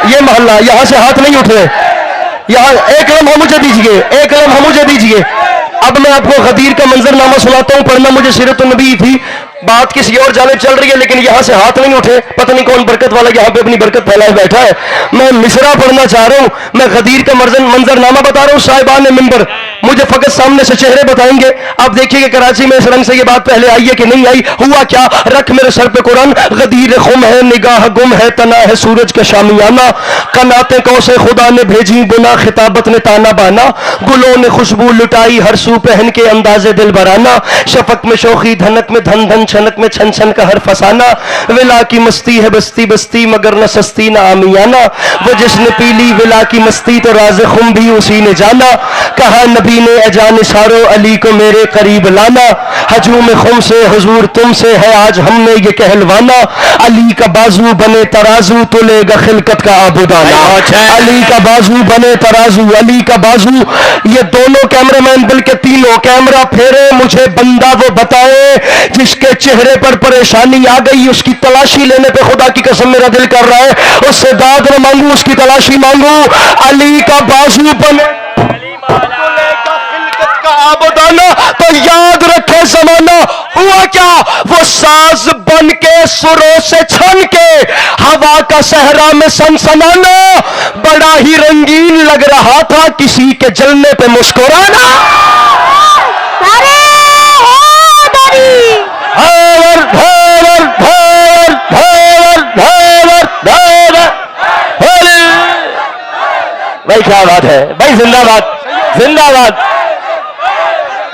ये मोहल्ला यहां से हाथ नहीं उठे, यहाँ एक लम्हा मुझे दीजिए, एक लम्हा मुझे दीजिए। अब मैं आपको गदीर का मंजरनामा सुनाता हूँ, पढ़ना मुझे सीरत नबी थी, बात किसी और जानिब चल रही है, लेकिन यहां से हाथ नहीं उठे। पता नहीं कौन बरकत वाला यहाँ पे अपनी बरकत फैलाए बैठा है। मैं मिसरा पढ़ना चाह रहा हूँ, मैं गदीर का मंजरनामा बता रहा हूँ। साहिबान मिंबर मुझे फकत सामने से चेहरे बताएंगे। आप देखिए कराची में इस रंग से ये बात पहले आई है कि नहीं आई। हुआ क्या? रख मेरे सर पे कुरान। गदीर खुम है, निगाह गुम है, तना है सूरज का शामियाना, कनाते कौसे खुदा ने भेजी बुना, खिताबत ने ताना बाना, गुलों ने खुशबू लुटाई हर सू पहन के अंदाजे दिल बराना, शफक में शोखी, धनक में धन धन, छनक में छन छन का हर फसाना, विला की मस्ती है बस्ती बस्ती मगर न सस्ती न आमियाना, वो जिसने पीली विला की मस्ती तो राज खुम भी उसी ने जाना, कहा नबी ने अजान सारो अली को मेरे करीब लाना, हजूम खुम से हुजूर तुमसे है आज हमने ये कहलवाना, अली का बाजू बने तराजू तो लेगा खिलकत का आबुदाना, अली का बाजू बने तराजू, अली का बाजू। ये दोनों कैमरामैन बल्कि तीनों कैमरा फेरे, मुझे बंदा वो बताए जिसके चेहरे पर परेशानी आ गई, उसकी तलाशी लेने पे खुदा की कसम मेरा दिल कर रहा है उससे दाद न मांगू, उसकी तलाशी मांगू। अली का बाजू बने का आबदाना तो याद रखे जमाना। हुआ क्या? वो साज बन के सुरों से छन के हवा का सहरा में सनसनाना, बड़ा ही रंगीन लग रहा था किसी के जलने पे मुस्कुराना। भाई क्या बात है भाई, जिंदाबाद जिंदाबाद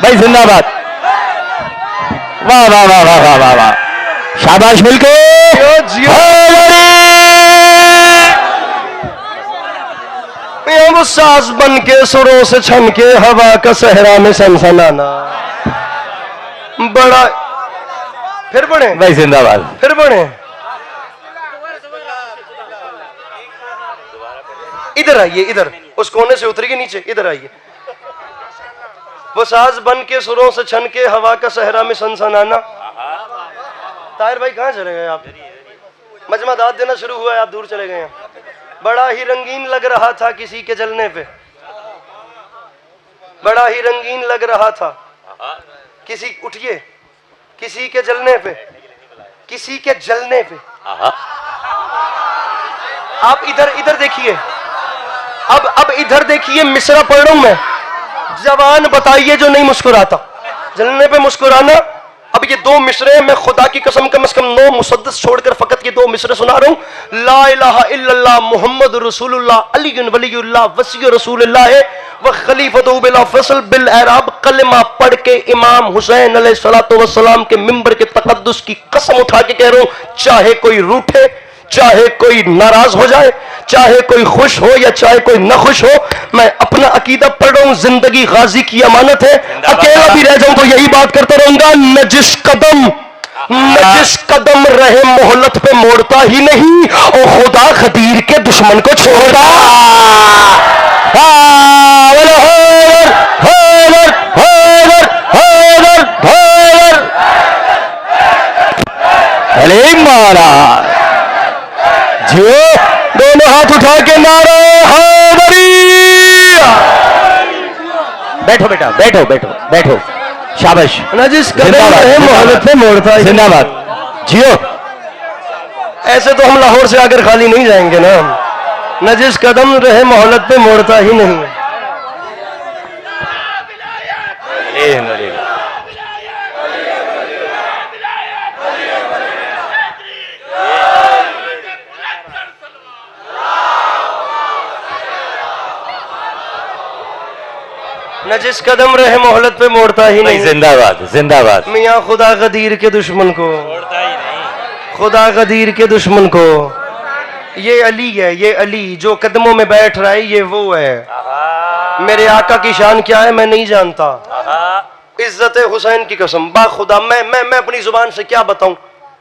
भाई जिंदाबाद। वाह वाह वाह वाह वाह वाह वाह, शाबाश मिलके। साज बन के सुरों से छन के हवा का सहरा में सनसनाना। बड़ा फिर पढ़े भाई जिंदाबाद। फिर पढ़े इधर आइए, इधर उस कोने से उतरिए नीचे, इधर आइए। वो साज बन के सुरों से छन के हवा का सहरा में सनसनाना। ताहिर भाई कहाँ चले गए आप? मजमा दाद देना शुरू हुआ है, आप दूर चले गए हैं। बड़ा ही रंगीन लग रहा था किसी के जलने पे, बड़ा ही रंगीन लग रहा था किसी, उठिए, किसी के जलने पे, किसी के जलने पे। आप इधर इधर देखिए, अब इधर देखिए, मिसरा पढ़ रहा हूं मैं। जवान बताइए जो नहीं मुस्कुराता, जलने पे मुस्कुराना। अब ये दो मिसरे मैं खुदा की कसम कम से कम 9 मुसद्दस छोड़कर फकत ये 2 मिसरे सुना रहा हूं। ला इलाहा इल्लल्लाह मुहम्मद रसूलुल्लाह अली वलीयुल्लाह वसी रसूलुल्लाह व खलीफतु बिला फसल बिल एराब। कलमा पढ़ के इमाम हुसैन अलैहिस्सलातु वस्सलाम के मिंबर के तकद्दुस की कसम उठा के कह रहा हूं, चाहे कोई रूठे, चाहे कोई नाराज हो जाए, चाहे कोई खुश हो या चाहे कोई न खुश हो, मैं अपना अकीदा पढ़ रहा हूं। जिंदगी गाजी की अमानत है, अकेला भी रह जाऊं तो यही बात करता रहूंगा। न जिस कदम रहे मोहलत पे मोड़ता ही नहीं, और खुदा खदीर के दुश्मन को छोड़ा। अरे महाराज जियो, दोनों हाथ उठा के नारा हैदरी। बैठो बेटा, बैठो बैठो बैठो, शाबाश। न जिस कदम रहे मोहलत पे मोड़ता ही। जिंदाबाद जियो। ऐसे तो हम लाहौर से आकर खाली नहीं जाएंगे ना। न जिस कदम रहे मोहलत पे मोड़ता ही नहीं। न जिस कदम रहे मोहलत पे मोड़ता ही नहीं। जिंदाबाद जिंदाबाद। मियाँ खुदा गदीर के दुश्मन को मोड़ता ही नहीं, खुदा गदीर के दुश्मन को। ये अली है, ये अली जो कदमों में बैठ रहा है, ये वो है। मेरे आका की शान क्या है मैं नहीं जानता। इज्जत हुसैन की कसम बा खुदा, मैं अपनी जुबान से क्या बताऊं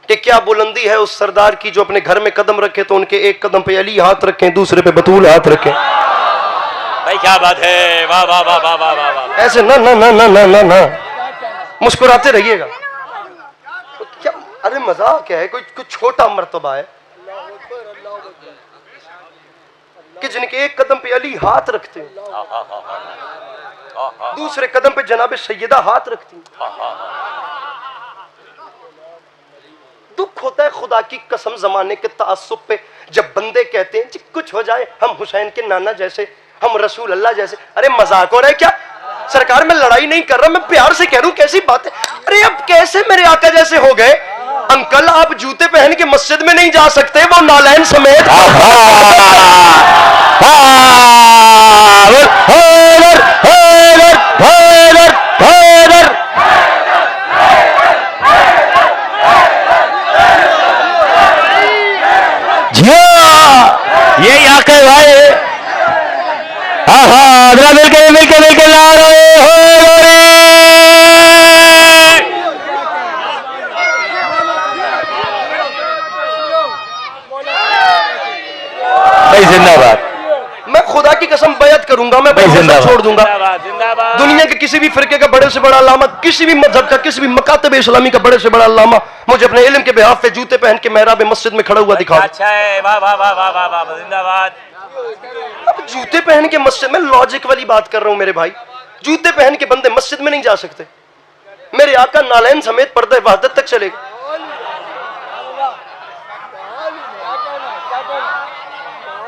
कि क्या बुलंदी है उस सरदार की जो अपने घर में कदम रखे तो उनके एक कदम पे अली हाथ रखें, दूसरे पे बतूल हाथ रखें। भाई क्या बात है, वाह वाह वाह वाह वाह वाह। ऐसे ना ना ना ना ना ना ना मुस्कुराते रहिएगा। क्या अरे मजाक क्या है, कोई कुछ छोटा मर्तबा है कि जिनके एक कदम पे अली हाथ रखते हैं, दूसरे कदम पे जनाब सैयदा हाथ रखती हैं। दुख होता है खुदा की कसम जमाने के तासुब पे जब बंदे कहते हैं जी कुछ हो जाए हम हुसैन के नाना जैसे, हम रसूल अल्लाह जैसे। अरे मजाक हो रहा है क्या? सरकार मैं लड़ाई नहीं कर रहा, मैं प्यार से कह रहा हूं, कैसी बात है। अरे अब कैसे मेरे आका जैसे हो गए? अंकल आप जूते पहन के मस्जिद में नहीं जा सकते, वो नालैन समेत। यही आके भाई, हाँ हाँ, मिलके मिलके मिलके ला रहे हो रे। भाई जिंदाबाद। मैं खुदा की कसम बैत करूंगा, मैं जिंदाबाद छोड़ दूंगा। जिंदाबाद। दुनिया के किसी भी फिरके का बड़े से बड़ा अल्लामा, किसी भी मजहब का, किसी भी मकातब इस्लामी का बड़े से बड़ा अल्लामा मुझे अपने इल्म के बिहाफ पे जूते पहन के मेहराब मस्जिद में खड़ा हुआ दिखाओ। अच्छा है, वाह वाह वाह वाह वाह वाह, जिंदाबाद। अब जूते पहन के मस्जिद में, लॉजिक वाली बात कर रहा हूं मेरे भाई, जूते पहन के बंदे मस्जिद में नहीं जा सकते। मेरे आका नालैन समेत पर्दे वहदत तक चले गए।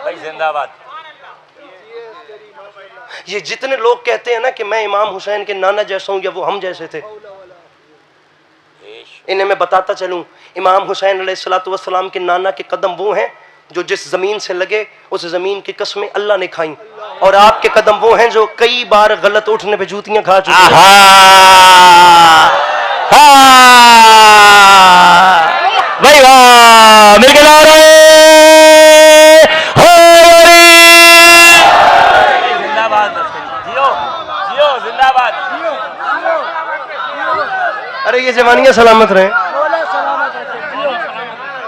भाई जिंदाबाद। ये जितने लोग कहते हैं ना कि मैं इमाम हुसैन के नाना जैसा हूं या वो हम जैसे थे, इन्हें मैं बताता चलूं, इमाम हुसैन अलैहिस्सलातु वस्सलाम के नाना के कदम वो हैं जो जिस जमीन से लगे उस जमीन की कसमें अल्लाह ने खाई, और आपके कदम वो हैं जो कई बार गलत उठने पे जूतियां खा चुके हैं। भाई वाह, मिलके ला रहे हो रे। जवानियां सलामत रहे।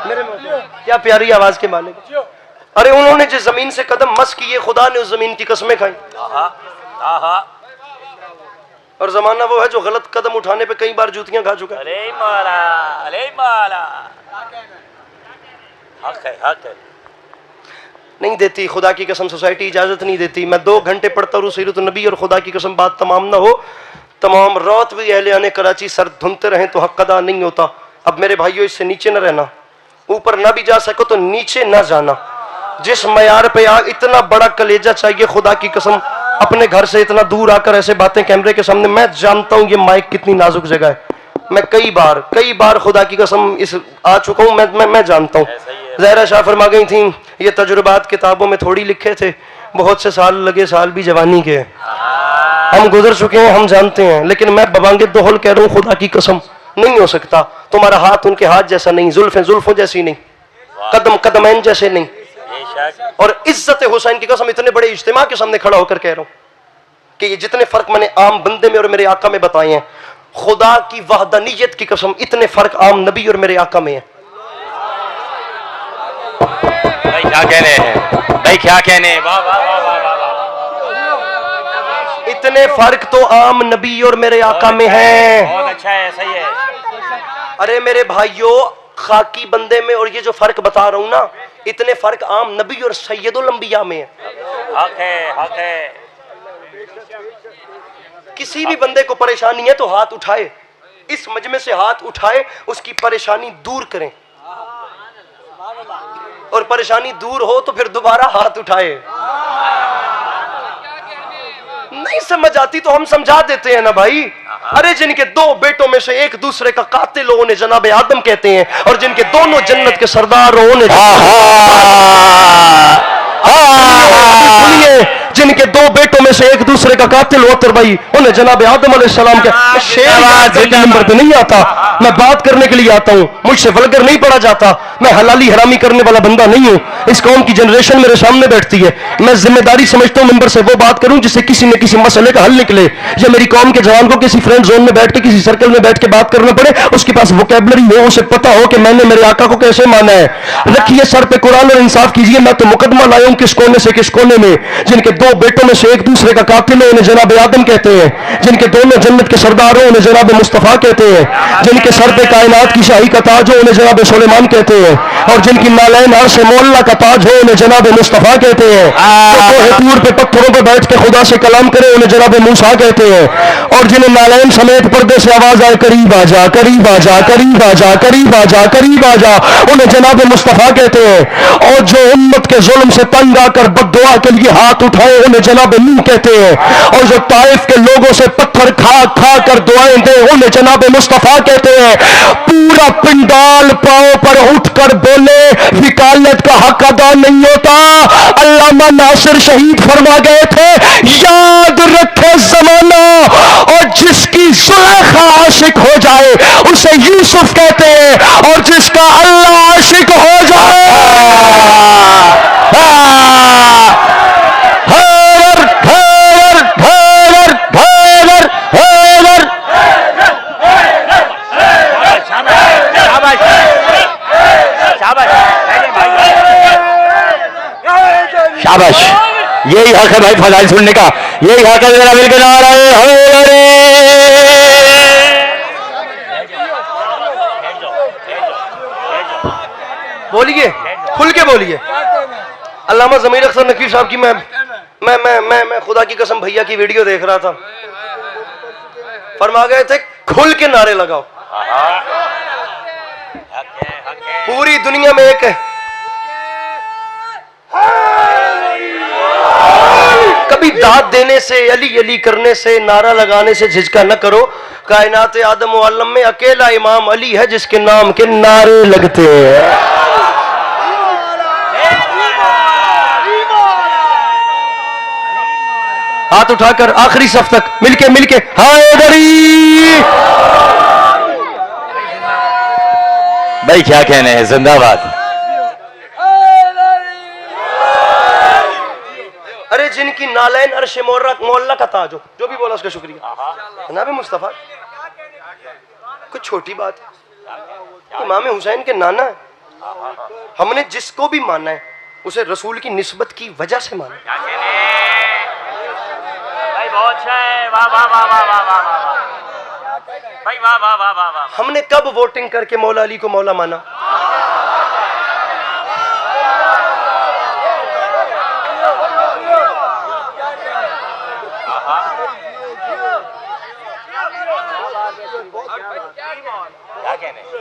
मेरे क्या प्यारी आवाज के मालिक। अरे उन्होंने जो जमीन से कदम मस किए, खुदा ने उस जमीन की कसमें खाई। और जमाना वो है जो गलत कदम उठाने पे कई बार जूतियां खा चुका है। अरे मौला, अरे मौला, हक है, हक है। नहीं देती खुदा की कसम, सोसाइटी इजाजत नहीं देती। मैं 2 घंटे पढ़ता हूँ सीरत नबी और खुदा की कसम बात तमाम ना हो, तमाम रात भी अहले आने कराची सर धुनते रहें तो हक अदा नहीं होता। अब मेरे भाइयों, इससे नीचे न रहना, ऊपर ना भी जा सको तो नीचे ना जाना। जिस मयार पे इतना बड़ा कलेजा चाहिए, खुदा की कसम अपने घर से इतना दूर आकर ऐसे बातें कैमरे के सामने। मैं जानता हूँ ये माइक कितनी नाजुक जगह है। मैं कई बार खुदा की कसम इस आ चुका हूँ। मैं जानता हूँ। ज़हरा शाह फरमा गई थी, ये तजुर्बात किताबों में थोड़ी लिखे थे, बहुत से साल लगे, साल भी जवानी के। हम गुजर चुके हैं, हम जानते हैं। लेकिन मैं बबांगे दोहल कह रहा हूँ, खुदा की कसम नहीं हो सकता। तुम्हारा हाथ उनके हाथ जैसा नहीं, जुल्फें जुल्फों जैसी नहीं, कदम कदमैन जैसे नहीं। और इज्जत हुसैन की कसम इतने बड़े इज्तिमा के सामने खड़ा होकर कह रहा हूँ कि ये जितने फर्क मैंने आम बंदे में और मेरे आका में बताए हैं, खुदा की वहदानियत की कसम इतने फर्क आम नबी और मेरे आका में है। भाई क्या कहने हैं, भाई क्या कहने हैं, वाह वाह वाह वाह वाह वाह। इतने फर्क तो आम नबी और मेरे आका में है। बहुत अच्छा है, सही है। अरे मेरे भाइयों, खाकी बंदे में और ये जो फर्क बता रहा हूं ना, इतने फर्क आम नबी और सैयदुल अंबिया में है। हक है, हक है। किसी भी बंदे को परेशानी है तो हाथ उठाए, इस मजमे से हाथ उठाए, उसकी परेशानी दूर करें। और परेशानी दूर हो तो फिर दोबारा हाथ उठाए। नहीं समझ आती तो हम समझा देते हैं ना भाई। अरे जिनके 2 बेटों में से एक दूसरे का कातिल हो उन्हें जनाब आदम कहते हैं, और जिनके दोनों जन्नत के सरदार हो उन्हें सुनिए, जिनके 2 बेटों में से एक दूसरे का कातिल होतर भाई उन्हें जनाब आदम अलैहिस्सलाम के। शेर नंबर पे नहीं आता, मैं बात करने के लिए आता हूँ, मुझसे वल्गर नहीं पढ़ा जाता। मैं हलाली हरामी करने वाला बंदा नहीं हूँ। इस कौम की जनरेशन मेरे सामने बैठती है, मैं जिम्मेदारी समझता हूँ मिंबर से वो बात करूं जिससे किसी न किसी मसले का हल निकले। या मेरी कौम के जवान को किसी फ्रेंड जोन में बैठ के, किसी सर्कल में बैठ के बात करना पड़े, उसके पास वोकैबुलरी हो, उसे पता हो कि मैंने मेरे आका को कैसे माना है। रखिए सर पे कुरान और इंसाफ कीजिए। मैं तो मुकदमा लाया हूं किस कोने से किस कोने में। जिनके 2 बेटों में से एक दूसरे का कातिल हो उन्हें जनाब आदम कहते हैं, जिनके दोनों जन्नत के सरदार हो उन्हें जनाब मुस्तफा कहते हैं, जिनके सर पे कायनात की शाही का ताज हो उन्हें जनाब सुलेमान कहते हैं, और जिनकी नालैन अर्श मोल्ला का ताज हो उन्हें जनाब मुस्तफा कहते हैं। तो तूर पे पत्थरों पे बैठ के खुदा से कलाम करे उन्हें जनाब मूसा कहते हैं। और जिन्हें नालैन समेत पर्दे से आवाज आए करीब आजा, करीब आजा, करीब आजा, करीब आजा, करीब आजा, उन्हें जनाब मुस्तफा कहते हैं। और जो उम्मत के जुल्म से तंग आकर बद्दुआ के लिए हाथ उठाए उन्हें जनाब नूह कहते हैं। और जो ताइफ के लोगों से पत्थर खा खा कर दुआएं दे उन्हें जनाब मुस्तफा कहते हैं। पूरा पिंडाल पांव पर उठकर बोले विकालत का हक अदा नहीं होता। अल्लामा नासिर शहीद फरमा गए थे, याद रखे जमाना और जिसकी जुलेखा आशिक हो जाए उसे यूसुफ कहते हैं, और जिसका अल्लाह आशिक हो जाए शाबाश, यही हक है भाई फजाइल सुनने का, यही हक है। जरा मिलकर बोलिए, खुल के बोलिए। अल्लामा ज़मीर अख्तर नकीब साहब की मैं खुदा की कसम भैया की वीडियो देख रहा था, फरमा गए थे खुल के नारे लगाओ। पूरी दुनिया में एक है, कभी दाद देने से, अली अली करने से, नारा लगाने से झिझका न करो। कायनात आदम व आलम में अकेला इमाम अली है जिसके नाम के नारे लगते हैं। हाथ उठाकर आखिरी सफ तक मिलके मिलके हैदरी। भाई क्या कहने हैं, जिंदाबाद। अरे जिनकी नालैन अर्श मोल्ला का ताज हो, जो भी बोला उसका शुक्रिया। जनाब मुस्तफा कोई छोटी बात है? इमाम हुसैन के नाना है। हमने जिसको भी माना है उसे रसूल की निस्बत की वजह से माना। भाई बहुत अच्छा है, वाह वाह वाह वाह वाह वाह वाह भाई, वाह वाह वाह वाह वाह। हमने कब वोटिंग करके मौला अली को मौला माना?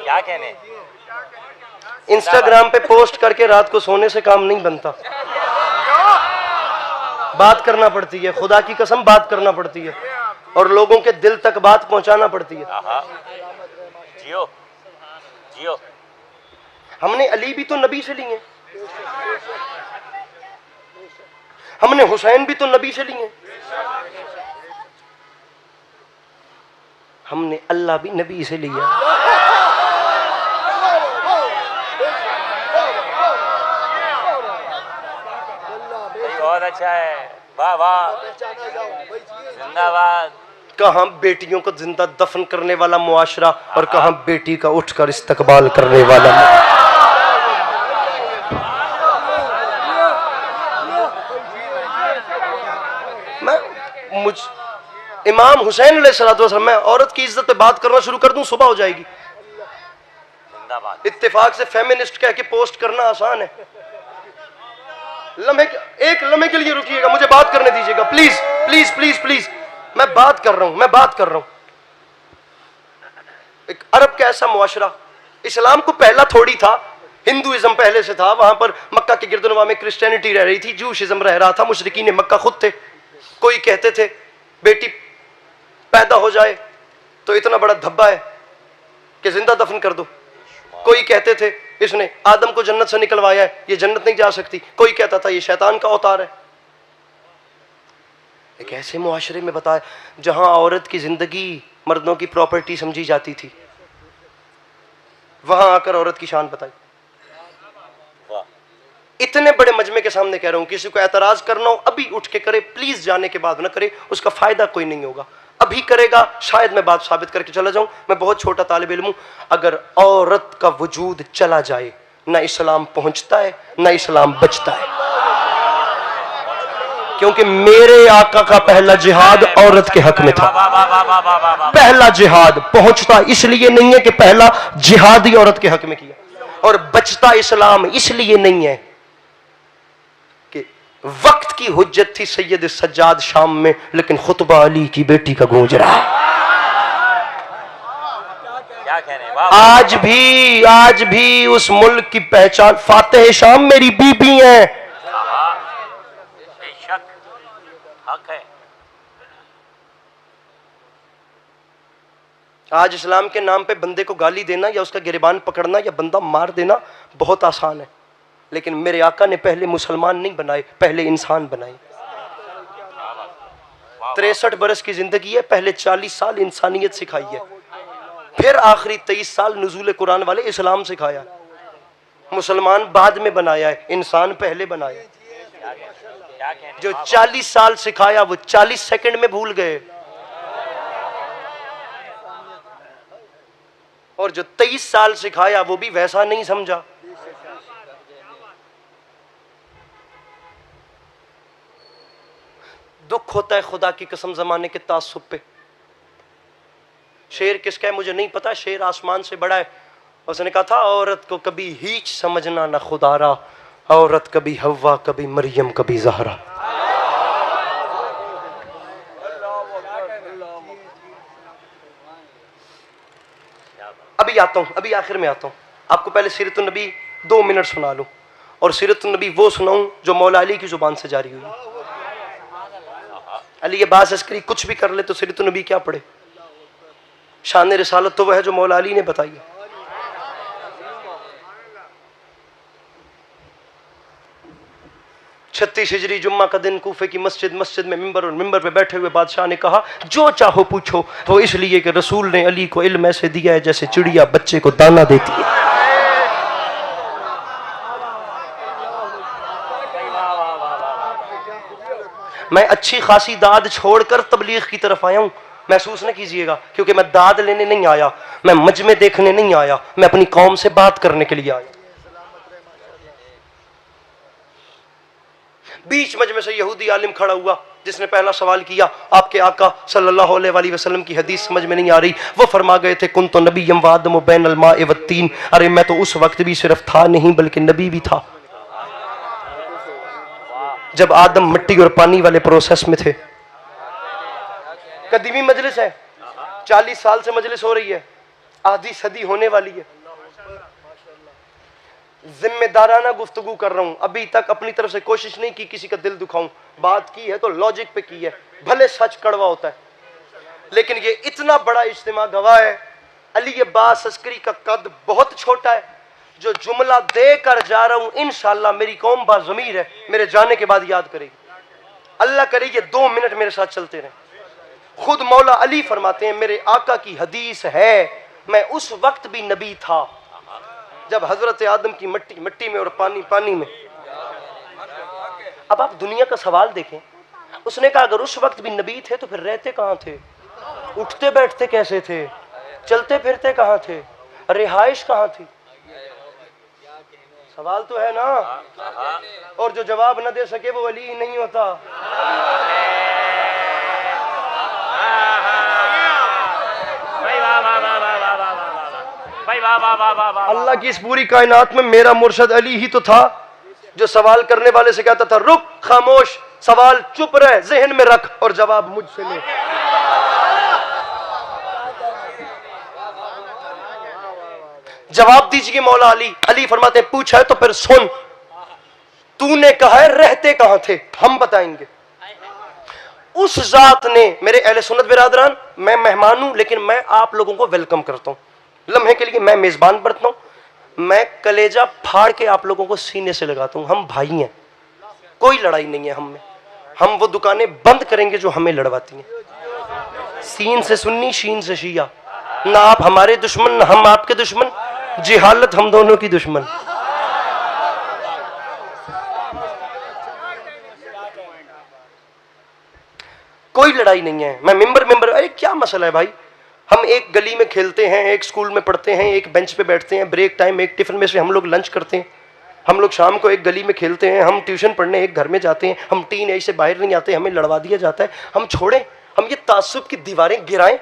क्या कहने इंस्टाग्राम पे पोस्ट करके रात को सोने से काम नहीं बनता, बात करना पड़ती है। खुदा की कसम बात करना पड़ती है और लोगों के दिल तक बात पहुंचाना पड़ती है। जियो जियो। हमने अली भी तो नबी से लिए, हमने हुसैन भी तो नबी से लिए, हमने अल्लाह भी नबी से लिया। बहुत अच्छा है, वाह वाह, जिंदाबाद। कहाँ बेटियों को जिंदा दफन करने वाला मुआशरा और कहाँ बेटी का उठकर इस्तकबाल करने वाला। मुझ इमाम हुसैन अलैहिस्सलाम, मैं औरत की इज्जत पे बात करना शुरू कर दूं सुबह हो जाएगी। इत्तेफाक से फेमिनिस्ट कह के पोस्ट करना आसान है। एक लम्हे के लिए रुकिएगा, मुझे बात करने दीजिएगा प्लीज प्लीज प्लीज प्लीज। मैं बात कर रहा हूं, मैं बात कर रहा हूं। एक अरब का ऐसा मुआशरा, इस्लाम को पहला थोड़ी था, हिंदुइज्म पहले से था। वहां पर मक्का के गिरदनवा में क्रिश्चियनिटी रह रही थी, जूशिज्म रह रहा था, मुशरिकीन मक्का खुद थे। कोई कहते थे बेटी पैदा हो जाए तो इतना बड़ा धब्बा है कि जिंदा दफन कर दो। कोई कहते थे इसने आदम को जन्नत से निकलवाया है, ये जन्नत नहीं जा सकती। कोई कहता था ये शैतान का अवतार है। एक ऐसे मुआशरे में बताया जहां औरत की जिंदगी मर्दों की प्रॉपर्टी समझी जाती थी, वहां आकर औरत की शान बताई। इतने बड़े मजमे के सामने कह रहा हूं, किसी को एतराज करना हो अभी उठ के करे, प्लीज जाने के बाद ना करे, उसका फायदा कोई नहीं होगा। अभी करेगा शायद मैं बात साबित करके चला जाऊं। मैं बहुत छोटा तालिब इल्म हूं। अगर औरत का वजूद चला जाए ना इस्लाम पहुंचता है ना इस्लाम बचता है, क्योंकि मेरे आका का पहला जिहाद औरत के हक में था। पहला जिहाद पहुंचता इसलिए नहीं है कि पहला जिहाद ही औरत के हक में किया, और बचता इस्लाम इसलिए नहीं है कि वक्त की हुज्जत थी सैयद सज्जाद शाम में, लेकिन खुतबा अली की बेटी का गूंज रहा है। आज भी उस मुल्क की पहचान फातेह शाम मेरी बीबी है। आज इस्लाम के नाम पे बंदे को गाली देना या उसका गिरबान पकड़ना या बंदा मार देना बहुत आसान है, लेकिन मेरे आका ने पहले मुसलमान नहीं बनाए, पहले इंसान बनाए। 63 बरस की जिंदगी है, पहले 40 साल इंसानियत सिखाई है, फिर आखिरी 23 साल नुज़ूल कुरान वाले इस्लाम सिखाया। मुसलमान बाद में बनाया है, इंसान पहले बनाया। जो 40 साल सिखाया वो 40 सेकंड में भूल गए, और जो 23 साल सिखाया वो भी वैसा नहीं समझा। दुख होता है खुदा की कसम जमाने के तासुब पे। शेर किसका है मुझे नहीं पता, शेर आसमान से बड़ा है। उसने कहा था औरत को कभी हीच समझना ना खुदारा, औरत कभी हव्वा कभी मरियम कभी जहरा। अभी आता हूं, अभी आखिर में आता हूं। आपको पहले सीरतुन नबी 2 मिनट सुना लूं, और सीरतुन नबी वो सुनाऊं जो मौला अली की जुबान से जारी हुई। अली ये बात अस्करी कुछ भी कर ले तो सीरतुन नबी क्या पढ़े। शान रिसालत तो वह है जो मौला अली ने बताई है। छत्तीस हिजरी जुम्मा का दिन, कूफे की मस्जिद में मिंबर, और मिंबर पे बैठे हुए बादशाह ने कहा जो चाहो पूछो, वो इसलिए कि रसूल ने अली को इल्म ऐसे दिया है जैसे चिड़िया बच्चे को दाना देती है। मैं अच्छी खासी दाद छोड़कर तबलीग की तरफ आया हूं। महसूस न कीजिएगा, क्योंकि मैं दाद लेने नहीं आया, मैं मजमे देखने नहीं आया, मैं अपनी कौम से बात करने के लिए आया। बीच मजमे से यहूदी आलिम खड़ा हुआ जिसने पहला सवाल किया, आपके आका सल्लल्लाहु अलैहि वसल्लम की हदीस समझ में नहीं आ रही। वो फरमा गए थे कुन तो नबी यम वादम बैन अल माए वत्तीन। अरे मैं तो उस वक्त भी सिर्फ था नहीं बल्कि नबी भी था, जब आदम मिट्टी और पानी वाले प्रोसेस में थे। कदीमी मजलिस है, 40 साल से मजलिस हो रही है, आधी सदी होने वाली है। जिम्मेदाराना गुफ्तगू कर रहा हूं, अभी तक अपनी तरफ से कोशिश नहीं की किसी का दिल दुखाऊं। बात की है तो लॉजिक पे की है, भले सच कड़वा होता है, लेकिन ये इतना बड़ा इज्तिमा गवाह है। अली अब्बास अस्करी का कद बहुत छोटा है। जो जुमला दे कर जा रहा हूं, इंशाअल्लाह मेरी कौम बाज़मीर है, मेरे जाने के बाद याद करेगी। अल्लाह करे ये 2 मिनट मेरे साथ चलते रहे। खुद मौला अली फरमाते हैं, मेरे आका की हदीस है, मैं उस वक्त भी नबी था जब हजरत आदम की मिट्टी मिट्टी में और पानी पानी में। अब आप दुनिया का सवाल देखें, उसने कहा अगर उस वक्त भी नबी थे तो फिर रहते कहाँ थे, उठते बैठते कैसे थे, चलते फिरते कहाँ थे, रिहाइश कहाँ थी? सवाल तो है ना। और जो जवाब न दे सके वो वली ही नहीं होता। अल्लाह की इस पूरी कायनात में मेरा मुर्शद अली ही तो था जो सवाल करने वाले से कहता था, रुक खामोश, सवाल चुप रहे, जहन में रख और जवाब मुझसे ले। जवाब दीजिए मौला अली। अली फरमाते हैं, पूछा है तो फिर सुन, तूने कहा है रहते कहां थे, हम बताएंगे। उस जात ने, मेरे अहले सुन्नत बिरादरान, मैं मेहमान हूं लेकिन मैं आप लोगों को वेलकम करता हूं। लम्हे के लिए मैं मेजबान बनता हूं, मैं कलेजा फाड़ के आप लोगों को सीने से लगाता हूं। हम भाई हैं, कोई लड़ाई नहीं है हम में। हम वो दुकानें बंद करेंगे जो हमें लड़वाती हैं। सीन से सुन्नी, शीन से शिया, ना आप हमारे दुश्मन ना हम आपके दुश्मन, जिहालत हम दोनों की दुश्मन। कोई लड़ाई नहीं है। मैं मिंबर अरे क्या मसला है भाई, हम एक गली में खेलते हैं, एक स्कूल में पढ़ते हैं, एक बेंच पे बैठते हैं, ब्रेक टाइम एक टिफिन में से हम लोग लंच करते हैं, हम लोग शाम को एक गली में खेलते हैं, हम ट्यूशन पढ़ने एक घर में जाते हैं, हम टीन एज से बाहर नहीं आते, हमें लड़वा दिया जाता है। हम छोड़ें, हम ये तासुब की दीवारें गिराएं,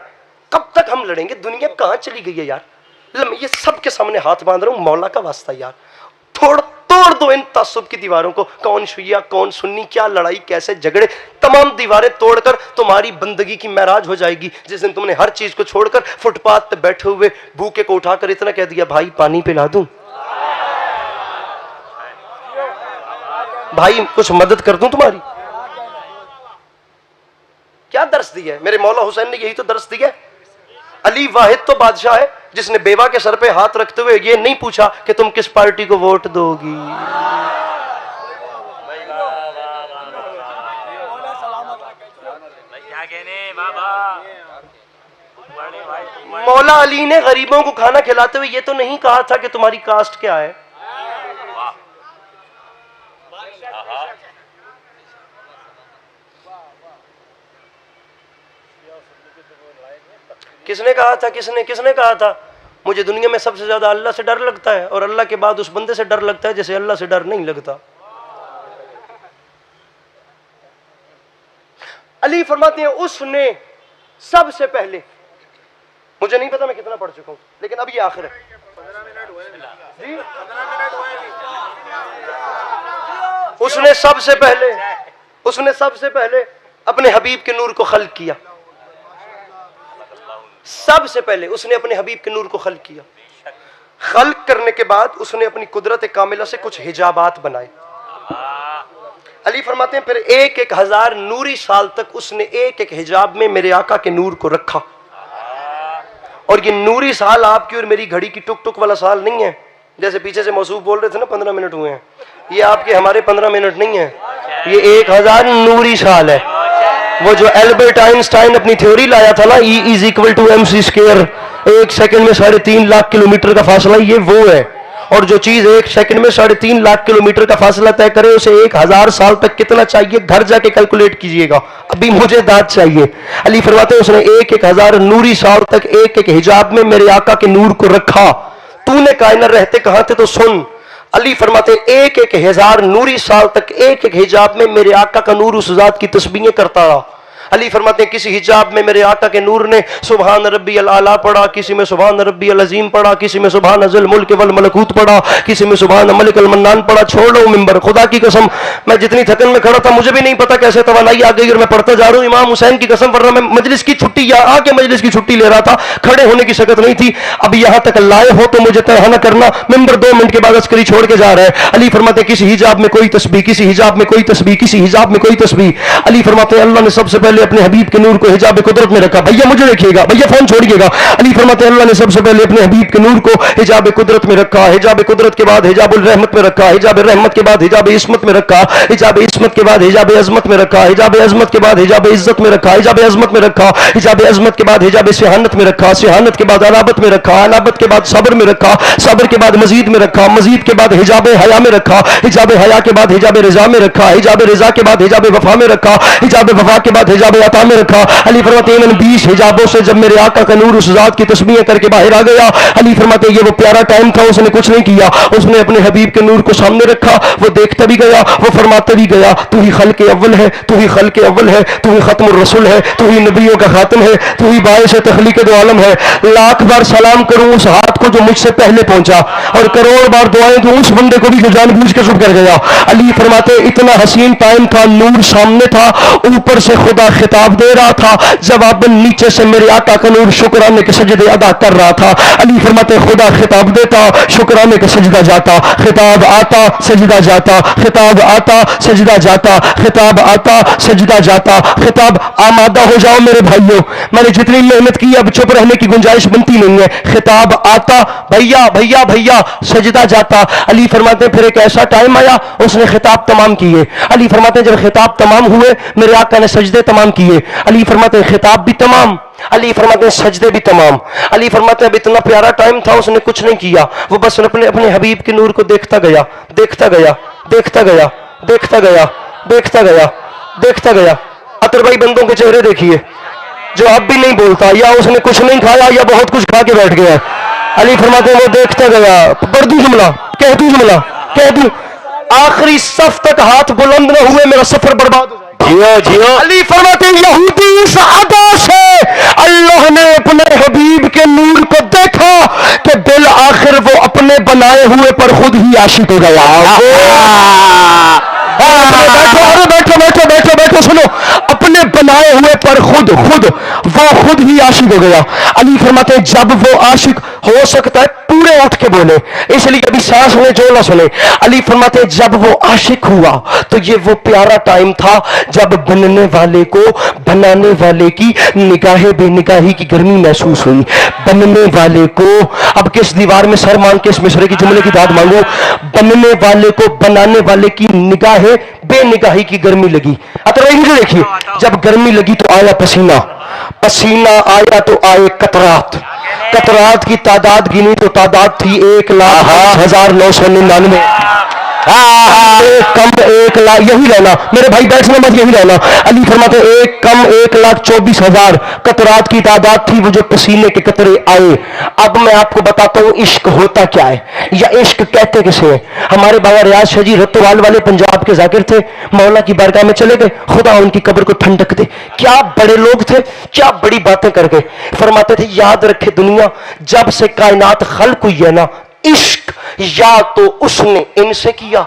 कब तक हम लड़ेंगे? दुनिया कहाँ चली गई है यार। ये सब के सामने हाथ बांध रहा हूँ, मौला का वास्ता यार, तोड़ दो इन तासुब की दीवारों को। कौन शिया कौन सुन्नी, क्या लड़ाई कैसे झगड़े, तमाम दीवारें तोड़कर तुम्हारी बंदगी की महराज हो जाएगी जिस दिन तुमने हर चीज को छोड़कर फुटपाथ पे बैठे हुए भूखे को उठाकर इतना कह दिया, भाई पानी पिला दूं, भाई कुछ मदद कर दूं तुम्हारी। क्या दर्स दिया है? मेरे मौला हुसैन ने यही तो दर्स दिया है। अली वाहिद तो बादशाह है जिसने बेवा के सर पे हाथ रखते हुए ये नहीं पूछा कि तुम किस पार्टी को वोट दोगी। मौला अली ने गरीबों को खाना खिलाते हुए ये तो नहीं कहा था कि तुम्हारी कास्ट क्या है। किसने कहा था? किसने कहा था मुझे दुनिया में सबसे ज्यादा अल्लाह से डर लगता है और अल्लाह के बाद उस बंदे से डर लगता है जैसे अल्लाह से डर नहीं लगता। अली फरमाते हैं उसने सबसे पहले, मुझे नहीं पता मैं कितना पढ़ चुका हूं लेकिन अब ये आखिर है जी। उसने सबसे पहले अपने हबीब के नूर को खल्क किया। सबसे पहले उसने अपने हबीब के नूर को खल्क किया। खल्क करने के बाद उसने अपनी कुदरत कामिला से कुछ हिजाबात बनाए। अली फरमाते हैं फिर 1,000 नूरी साल तक उसने एक हिजाब में मेरे आका के नूर को रखा। और ये नूरी साल आपकी और मेरी घड़ी की टुक टुक वाला साल नहीं है, जैसे पीछे से मौसूफ बोल रहे थे ना 15 मिनट हुए हैं, ये आपके हमारे 15 मिनट नहीं है, ये 1,000 नूरी साल है। वो जो एल्बर्ट आइंस्टाइन अपनी थ्योरी लाया था ना, E = mc², 1 सेकंड में 3.5 लाख किलोमीटर का फासला, ये वो है। और जो चीज 1 सेकंड में 3.5 लाख किलोमीटर का फासला तय करे उसे 1000 साल तक कितना चाहिए, घर जाके कैलकुलेट कीजिएगा। अभी मुझे दाद चाहिए। अली फरमाते हैं उसने 1,000 नूरी साल तक एक हिजाब में मेरे आका के नूर को रखा। तूने कायनात रहते कहां थे तो सुन। अली फरमाते 1,000 नूरी साल तक एक हिजाब में मेरे आका का नूर उस जात की तस्बीहें करता रहा। अली फरमाते हैं किसी हिजाब में मेरे आका के नूर ने सुभान रब्बी अल आला पढ़ा, किसी में सुभान रब्बी अल अजीम पढ़ा, किसी में सुभान अज़ल मुल्क वल मलकूत पढ़ा, किसी में सुभान मलिक अल मन्नान पढ़ा। छोड़ लो मिंबर, खुदा की कसम मैं जितनी थकन में खड़ा था मुझे भी नहीं पता कैसे तवानाई आ गई और मैं पढ़ता जा रहा हूं। इमाम हुसैन की कसम, वरना मैं मजलिस की छुट्टी या आके मजलिस की छुट्टी ले रहा था, खड़े होने की शकत नहीं थी। अब यहां तक लाए हो तो मुझे तरह न करना। मिंबर 2 मिनट के बाद अस्करी छोड़ के जा रहा है। अली फरमाते किसी हिजाब में कोई तस्बीह, किसी हिजाब में कोई तस्बीह, किसी हिजाब में कोई तस्बीह। अली फरमाते अल्लाह ने सबसे पहले अपने हबीब के नूर को हिजाब कुदरत में रखा। भैया मुझे देखिएगा, भैया फोन छोड़िएगा। अली फरमाते अल्लाह ने सबसे पहले अपने हबीब के नूर को हिजाब कुदरत में रखा, हिजाब कुदरत के बाद हिजाबुल रहमत में रखा, हिजाब रहमत के बाद हिजाब इस्मत में रखा, हिजाब इस्मत के बाद हिजाब अजमत में रखा, हिजाब अजमत के बाद हिजाब इज्जत में रखा, हिजाब अजमत में रखा, हिजाब अजमत के बाद हिजाब सिहानत में रखा, सिहानत के बाद अलाबत में रखा, अलाबत के बाद सब्र में रखा, सब्र के बाद मजीद में रखा, मजीद के बाद हिजाब हया में रखा, हिजाब हया के बाद हिजाब रिजा में रखा, हिजाब रिजा के बाद हिजाब वफा में रखा, हिजाब वफा के बाद हिजाब अता में रखा। अली फरमाते 20 हिजाबों से जब मेरे आका का नूर उस जात की तस्बीहें करके बाहर आ गया। अली फरमाते ये वो प्यारा टाइम था, उसने कुछ नहीं किया, उसने अपने हबीब के नूर को सामने रखा, वो देखता भी गया, वो फरमाता भी गया तू ही खल्क अव्वल है, तू ही खल्क अव्वल है, तू ही खत्मुर रसूल है, तू ही नबियों का खातिम है, तू ही बाइस तखलीक दो आलम है। लाख बार सलाम करूं उस हाथ को जो मुझसे पहले पहुंचा और करोड़ बार दुआएं दूं उस बंदे को भी जो जानबूझ के चुप कर गया। अली फरमाते इतना हसीन टाइम था, नूर सामने था, ऊपर से खुदा खिताब दे रहा था, जवाब नीचे से मेरे आका का नूर शुक्राने के सजदे अदा कर रहा था। अली फरमाते खुदा खिताब देता, शुक्राने का सजदा जाता, खिताब आता, सजदा जाता, खिताब आता, सजदा जाता, खिताब आता, सजदा जाता, खिताब आमादा हो जाओ मेरे भाइयों, मैंने जितनी मेहनत की अब चुप रहने की गुंजाइश बनती नहीं है। खिताब आता, भैया भैया भैया, सजदा जाता। अली फरमाते फिर एक ऐसा टाइम आया उसने खिताब तमाम किए। अली फरमाते जब खिताब तमाम हुए मेरे आका ने सजदे तमाम किए। अली फरमाते खिताब भी तमाम, अली फरमाते सजदे भी तमाम। अली फरमाते अब इतना प्यारा टाइम था उसने कुछ नहीं किया, वो बस अपने अपने हबीब के नूर को देखता गया, देखता गया, देखता गया, देखता गया, देखता गया, देखता गया। अतर भाई बंदों के चेहरे देखिए, जो अब भी नहीं बोलता, या उसने कुछ नहीं खाया या बहुत कुछ खा के बैठ गया। अली फरमाते वो देखता गया, पढ़ दूं जुमला, कह दूं जुमला, कह दूं, आखिरी सफ तक हाथ बुलंद न हुए मेरा सफर बर्बाद हो जाए। जियो जियो। अली फरमाते यहूदी इस अदा से अल्लाह ने अपने हबीब के नूर को देखा कि बिल आखिर वो अपने बनाए हुए पर खुद ही आशिक हो गया। बैठो अरे बैठो बैठो बैठो बैठो, सुनो, अपने बनाए हुए पर खुद वो खुद ही आशिक हो गया। अली फरमाते जब वो आशिक हो सकता है पूरे उठ के बोले, इसलिए कभी सांस में जो ना सुने। अली फरमाते जब वो आशिक हुआ तो ये वो प्यारा टाइम था जब बनने वाले को बनाने वाले की निगाहे बेनिगाही की गर्मी महसूस हुई। बनने वाले को, अब किस दीवार में सर मांग के इस मिसरे की जुमले की दाद मांगो, बनने वाले को बनाने वाले की निगाहे बेनिगाही की गर्मी लगी। अतः मुझे देखिए, जब गर्मी लगी तो आया पसीना, पसीना आया तो आए कतरात, कतरात की तादाद गिनी तो तादाद थी 1,08,999। एक कम 1,00,000, यही रहना मेरे भाई, बैठने मत, यही रहना। अली फरमाते एक कम 1,24,000 कतरात की तादाद थी वो जो पसीने के कतरे आए। अब मैं आपको बताता हूं इश्क होता क्या है या इश्क कहते किसे हैं। हमारे बाबा रियाज शाह जी रत्तवाल वाले पंजाब के जाकिर थे, मौला की बारगाह में चले गए, खुदा उनकी कब्र को ठंडक दे। क्या बड़े लोग थे, क्या बड़ी बातें करके फरमाते थे, याद रखे दुनिया जब से कायनात खल्क हुई है ना, इश्क या तो उसने इनसे किया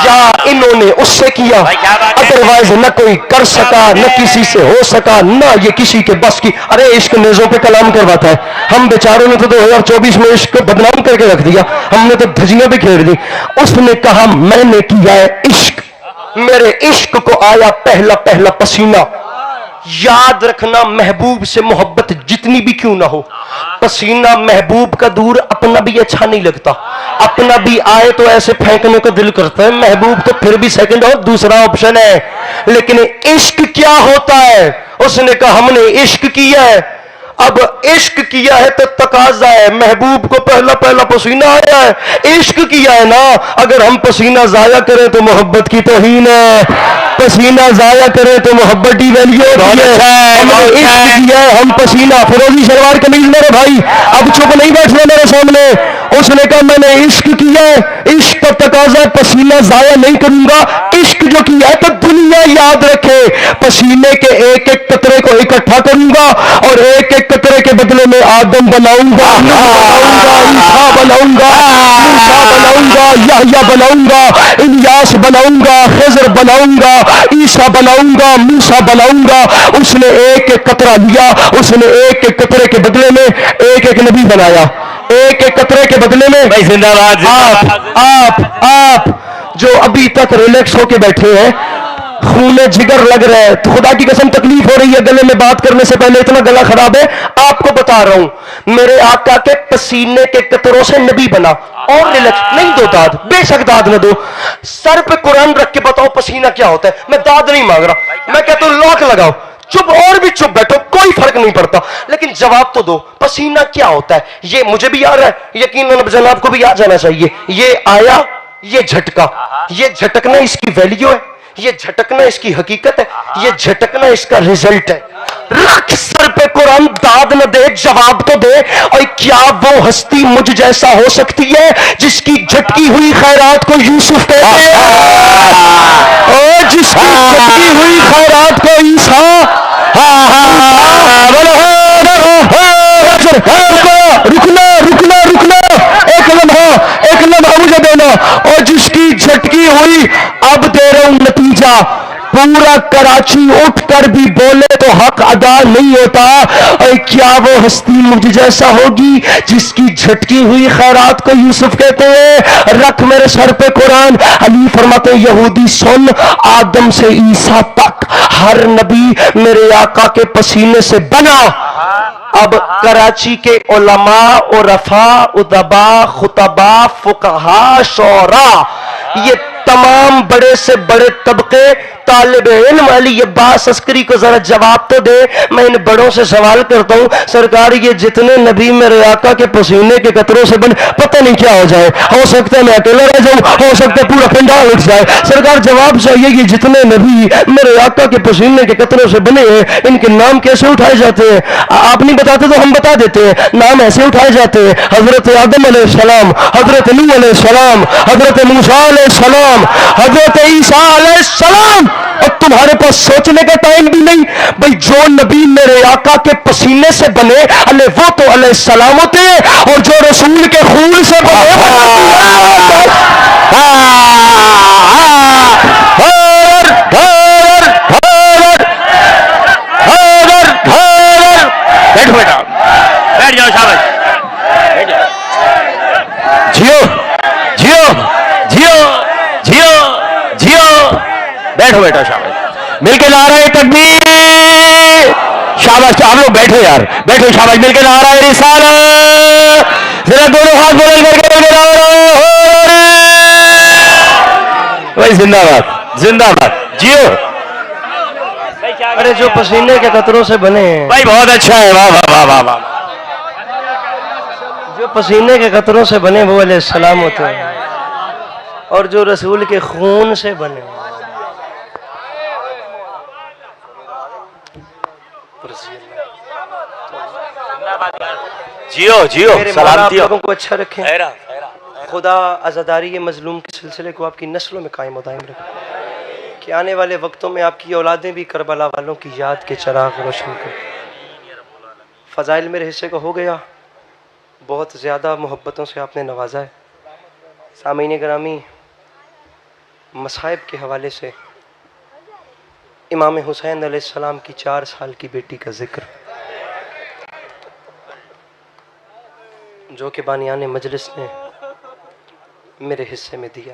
या इन्होंने उससे किया, अदरवाइज न कोई कर सका, न किसी से हो सका, न ये किसी के बस की। अरे इश्क नेजों पे कलाम करवाता है, हम बेचारों ने तो 2024 में इश्क को बदनाम करके रख दिया, हमने तो धजियां भी खेल दी। उसने कहा मैंने किया है इश्क, मेरे इश्क को आया पहला पहला पसीना। याद रखना महबूब से मोहब्बत जितनी भी क्यों ना हो, पसीना महबूब का दूर अपना भी अच्छा नहीं लगता, अपना भी आए तो ऐसे फेंकने का दिल करता है, महबूब तो फिर भी सेकंड और दूसरा ऑप्शन है। लेकिन इश्क क्या होता है, उसने कहा हमने इश्क किया है। अब इश्क किया है तो तकाजा है, महबूब को पहला पहला पसीना आया है, इश्क किया है ना। अगर हम पसीना जाया करें तो मोहब्बत की तौहीन है, पसीना जाया करें तो मोहब्बत की वैल्यू होती है। हमने इश्क किया है, हम पसीना, फिरोजी शलवार कमीज मेरे भाई, अब चुप नहीं बैठना मेरे सामने। उसने कहा मैंने इश्क किया है, इश्क का तकाजा, पसीना जाया नहीं करूंगा। इश्क जो किया है तो दुनिया याद रखे, पसीने के एक एक कतरे को इकट्ठा करूंगा और एक एक कतरे के बदले में आदम बनाऊंगा, ईसा बनाऊंगा, मूसा बनाऊंगा, याह्या बनाऊंगा, इलियास बनाऊंगा, खिज़र बनाऊंगा, ईसा बनाऊंगा, मूसा बनाऊंगा। उसने एक एक कतरा लिया, उसने एक एक कतरे के बदले में एक एक नबी बनाया, एक एक कतरे के बदले में। भाई जिंदाबाद। आप जो अभी तक रिलैक्स होके बैठे हैं, खूने जिगर लग रहा है, तो खुदा की कसम तकलीफ हो रही है गले में बात करने से पहले, इतना गला खराब है। आपको बता रहा हूं, मेरे आका के पसीने के कतरों से नबी बना। और रिलैक्स नहीं दो दाद, बेशक दाद न दो, सर पे कुरान रख के बताओ पसीना क्या होता है। मैं दाद नहीं मांग रहा, मैं कहता हूं लॉक लगाओ, चुप और भी चुप बैठो, कोई फर्क नहीं पड़ता, लेकिन जवाब तो दो, पसीना क्या होता है। ये मुझे भी आ रहा है, यकीनन जनाब को भी आ जाना चाहिए। ये आया, ये झटका, ये झटकना इसकी वैल्यू है, ये झटकना इसकी हकीकत है, ये झटकना इसका रिजल्ट है। रख सर पे कुरान, दाद न दे, जवाब तो दे। और क्या वो हस्ती मुझ जैसा हो सकती है जिसकी झटकी हुई खैरात को यूसुफ कहते हैं, और जिसकी झटकी हुई खैरात को ईसा। रुकना रुकना रुकना, एक लम्हा मुझे देना। और जिसकी झटकी हुई, अब दे रहा हूं नतीजा, पूरा कराची उठकर भी बोले तो हक अदा नहीं होता। और क्या वो हस्ती मुझ जैसा होगी जिसकी झटकी हुई खैरात को यूसुफ कहते हैं। रख मेरे सर पे कुरान। अली फरमाते यहूदी सुन, आदम से ईसा तक हर नबी मेरे आका के पसीने से बना। अब कराची के उलमा, उरफा, उदबा, खुतबा, फुकहा, शोरा, ये तमाम बड़े से बड़े तबके तालिब इल्म अली अब्बास अस्करी को जरा जवाब तो दे। मैं इन बड़ों से सवाल करता हूं, सरकार ये जितने नबी मेरे आका के पसीने के कतरों से बने, पता नहीं क्या हो जाए, हो सकता है मैं अकेला रह जाऊं, हो सकता है पूरा पंडाल उठ जाए। सरकार जवाब चाहिए, ये जितने नबी मेरे आका के पसीने के कतरों से बने हैं, इनके नाम कैसे उठाए जाते हैं? आप नहीं बताते तो हम बता देते हैं। नाम ऐसे उठाए जाते हैं, हजरत आदम अलैहिस्सलाम, हजरत नूह अलैहिस्सलाम, हजरत मूसा अलैहिस्सलाम, हजरत ईसा अलैहिस्सलाम। और तुम्हारे पास सोचने का टाइम भी नहीं भाई, जो नबी मेरे आका के पसीने से बने अले वो तो अलैहिस्सलाम होते हैं, और जो रसूल के खून से बने बैठो बेटा, बैठ जाओ, शाबाश, जियो जियो जियो जियो जियो, बैठो बेटा, शाबाश, मिलके नारे तकबीर, शाबाश। आप लोग बैठो यार, बैठो, शाबाश, मिलके नारे रिसालत, जरा दोनों हाथ बुलंद करके भाई, जिंदाबाद जिंदाबाद, जियो। अरे जो पसीने के कतरों से बने हैं भाई बहुत अच्छा है, वाह वाह वाह वाह वाह। जो पसीने के कतरों से बने वो अलैहिस्सलाम होते हैं, और जो रसूल के खून से बने जियो जियो, सलामती हो। लोगों को अच्छा रखें, खुदा अज़ादारी के मजलूम के सिलसिले को आपकी नस्लों में कायम और दायम रखें, कि आने वाले वक्तों में आपकी औलादें भी करबला वालों की याद के चिराग रोशन करें। फ़ज़ाइल मेरे हिस्से को हो गया, बहुत ज़्यादा मोहब्बतों से आपने नवाजा है। सामीन ग्रामी, मसाइब के हवाले से इमाम हुसैन अलैहिस्सलाम की 4 साल की बेटी का जिक्र, जो कि बानियाने मजलिस ने मेरे हिस्से में दिया।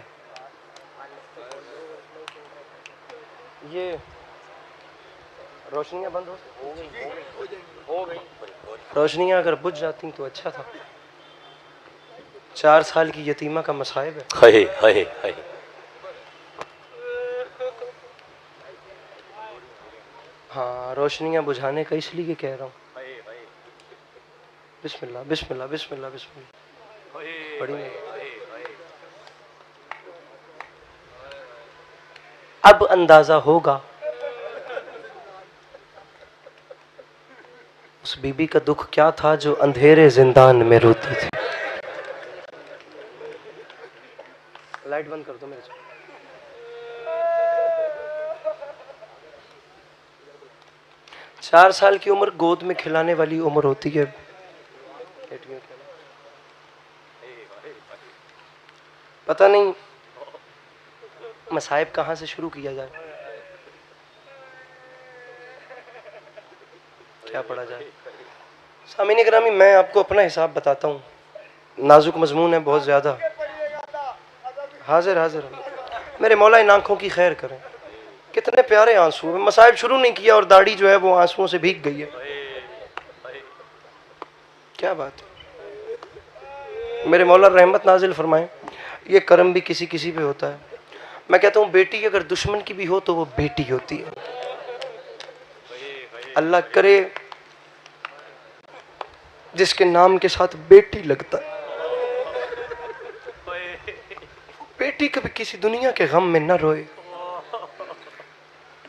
ये रोशनियां बंद हो गई, रोशनियां अगर बुझ जाती तो अच्छा था। 4 साल की यतीमा का मसाइब है। हाँ, रोशनियां बुझाने का इसलिए कह रहा हूँ, बिस्मिल्लाह बिस्मिल्लाह बिस्मिल्लाह बिस्मिल्लाह। बढ़िया। अब अंदाजा होगा उस बीबी का दुख क्या था जो अंधेरे जिंदान में रोती थी। लाइट बंद कर दो मेरे से। 4 साल की उम्र गोद में खिलाने वाली उम्र होती है। पता नहीं मसाइब कहाँ से शुरू किया जाए, क्या पढ़ा जाए। सामीन ग्रामी, मैं आपको अपना हिसाब बताता हूँ, नाजुक मजमून है बहुत ज़्यादा। हाजिर हाजिर। मेरे मौला इन आंखों की खैर करें। कितने प्यारे आंसू हैं। मसाइब शुरू नहीं किया और दाढ़ी जो है वो आंसुओं से भीग गई है। क्या बात है। मेरे मौला रहमत नाजिल फरमाएं। ये करम भी किसी किसी पे होता है। मैं कहता हूँ बेटी अगर दुश्मन की भी हो तो वो बेटी होती है। अल्लाह करे जिसके नाम के साथ बेटी लगता है, बेटी कभी किसी दुनिया के गम में न रोए।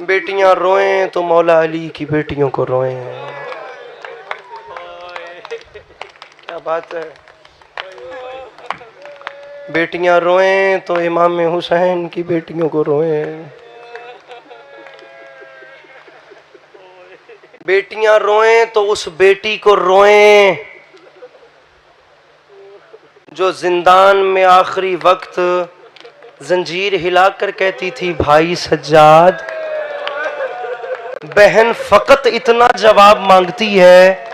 बेटियां रोएं तो मौला अली की बेटियों को रोएं। क्या बात है। बेटियां रोएं तो इमाम हुसैन की बेटियों को रोएं। बेटियां रोएं तो उस बेटी को रोएं जो जिंदान में आखिरी वक्त जंजीर हिलाकर कहती थी, भाई सज्जाद, बहन फकत इतना जवाब मांगती है,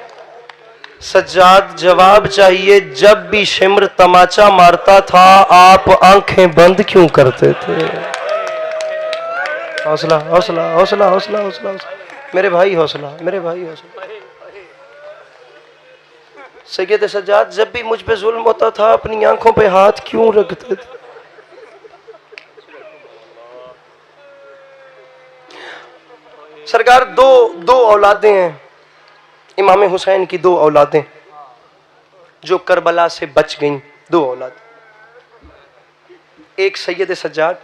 सज्जाद जवाब चाहिए, जब भी शिम्र तमाचा मारता था आप आंखें बंद क्यों करते थे। हौसला हौसला हौसला हौसला हौसला। मेरे भाई हौसला, मेरे भाई हौसला। सैयद सज्जाद जब भी मुझ पे जुल्म होता था अपनी आंखों पे हाथ क्यों रखते थे। सरकार दो औलादें हैं, इमाम हुसैन की 2 औलादें जो करबला से बच गईं। 2 औलाद, एक सैयद सज्जाद,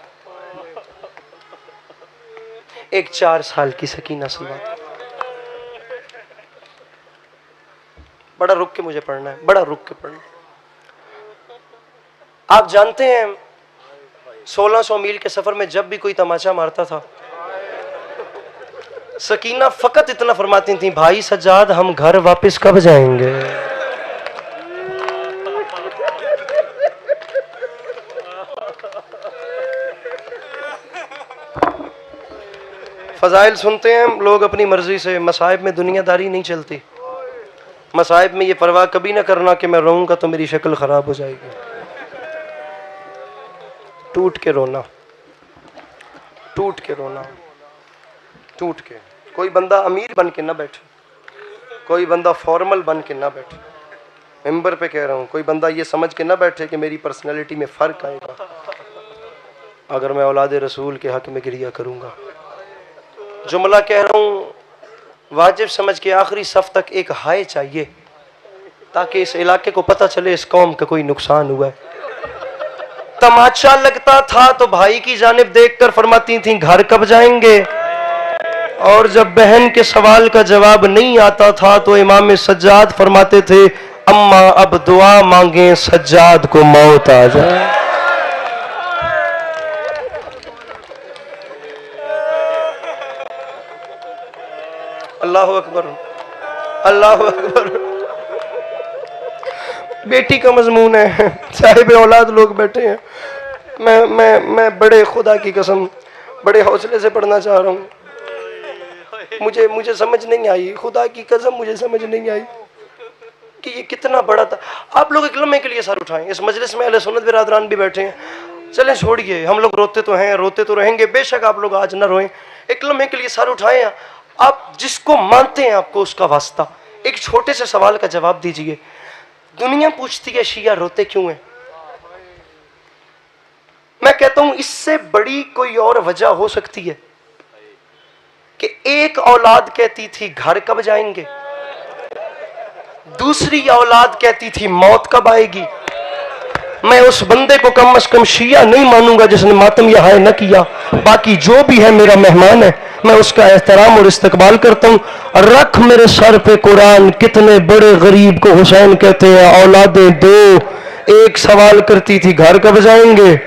एक 4 साल की सकीना सलवात। बड़ा रुक के मुझे पढ़ना है, बड़ा रुक के पढ़ना। आप जानते हैं 1600 मील के सफर में जब भी कोई तमाचा मारता था, सकीना फकत इतना फरमाती थी, भाई सज्जाद हम घर वापस कब जाएंगे। फजाइल सुनते हैं लोग अपनी मर्जी से, मसाइब में दुनियादारी नहीं चलती। मसाइब में ये परवाह कभी ना करना कि मैं रोऊंगा तो मेरी शक्ल खराब हो जाएगी। टूट के रोना, टूट के रोना, टूट के। कोई बंदा अमीर बन के ना बैठे, कोई बंदा फॉर्मल बन के ना बैठे। मेंबर पे कह रहा हूँ, कोई बंदा ये समझ के ना बैठे कि मेरी पर्सनैलिटी में फ़र्क आएगा अगर मैं औलाद रसूल के हक में गिरिया करूँगा। जुमला कह रहा हूँ वाजिब समझ के आखिरी सफ तक एक हाय चाहिए ताकि इस इलाके को पता चले इस कौम का कोई नुकसान हुआ है। तमाचा लगता था तो भाई की जानिब देखकर फरमाती थी, घर कब जाएंगे। और जब बहन के सवाल का जवाब नहीं आता था तो इमाम सज्जाद फरमाते थे, अम्मा अब दुआ मांगे सज्जाद को मौत आ जाए। अल्लाह अकबर, अल्लाह अकबर। बेटी का मजमून है, साहिब औलाद लोग बैठे हैं। मैं बड़े खुदा की कसम बड़े हौसले से पढ़ना चाह रहा हूँ। मुझे समझ नहीं आई, खुदा की कसम मुझे समझ नहीं आई कि ये कितना बड़ा था। आप लोग एक लम्हे के लिए सर उठाएं। इस मजलिस में अहले सुन्नत बिरादरान भी बैठे हैं। चलें छोड़िए, हम लोग रोते तो हैं, रोते तो रहेंगे, बेशक आप लोग आज ना रोएं। एक लम्हे के लिए सर उठाएं। आप जिसको मानते हैं आपको उसका वास्ता एक छोटे से सवाल का जवाब दीजिए। दुनिया पूछती है शिया रोते क्यों हैं। मैं कहता हूं इससे बड़ी कोई और वजह हो सकती है कि एक औलाद कहती थी घर कब जाएंगे, दूसरी औलाद कहती थी मौत कब आएगी। मैं उस बंदे को कम से कम शिया नहीं मानूंगा जिसने मातम या हाय न किया। बाकी जो भी है मेरा मेहमान है, मैं उसका एहतराम और इस्तकबाल करता हूँ। रख मेरे सर पे कुरान, कितने बड़े गरीब को हुसैन कहते हैं। औलादें दो, एक सवाल करती थी घर कब जाएंगे।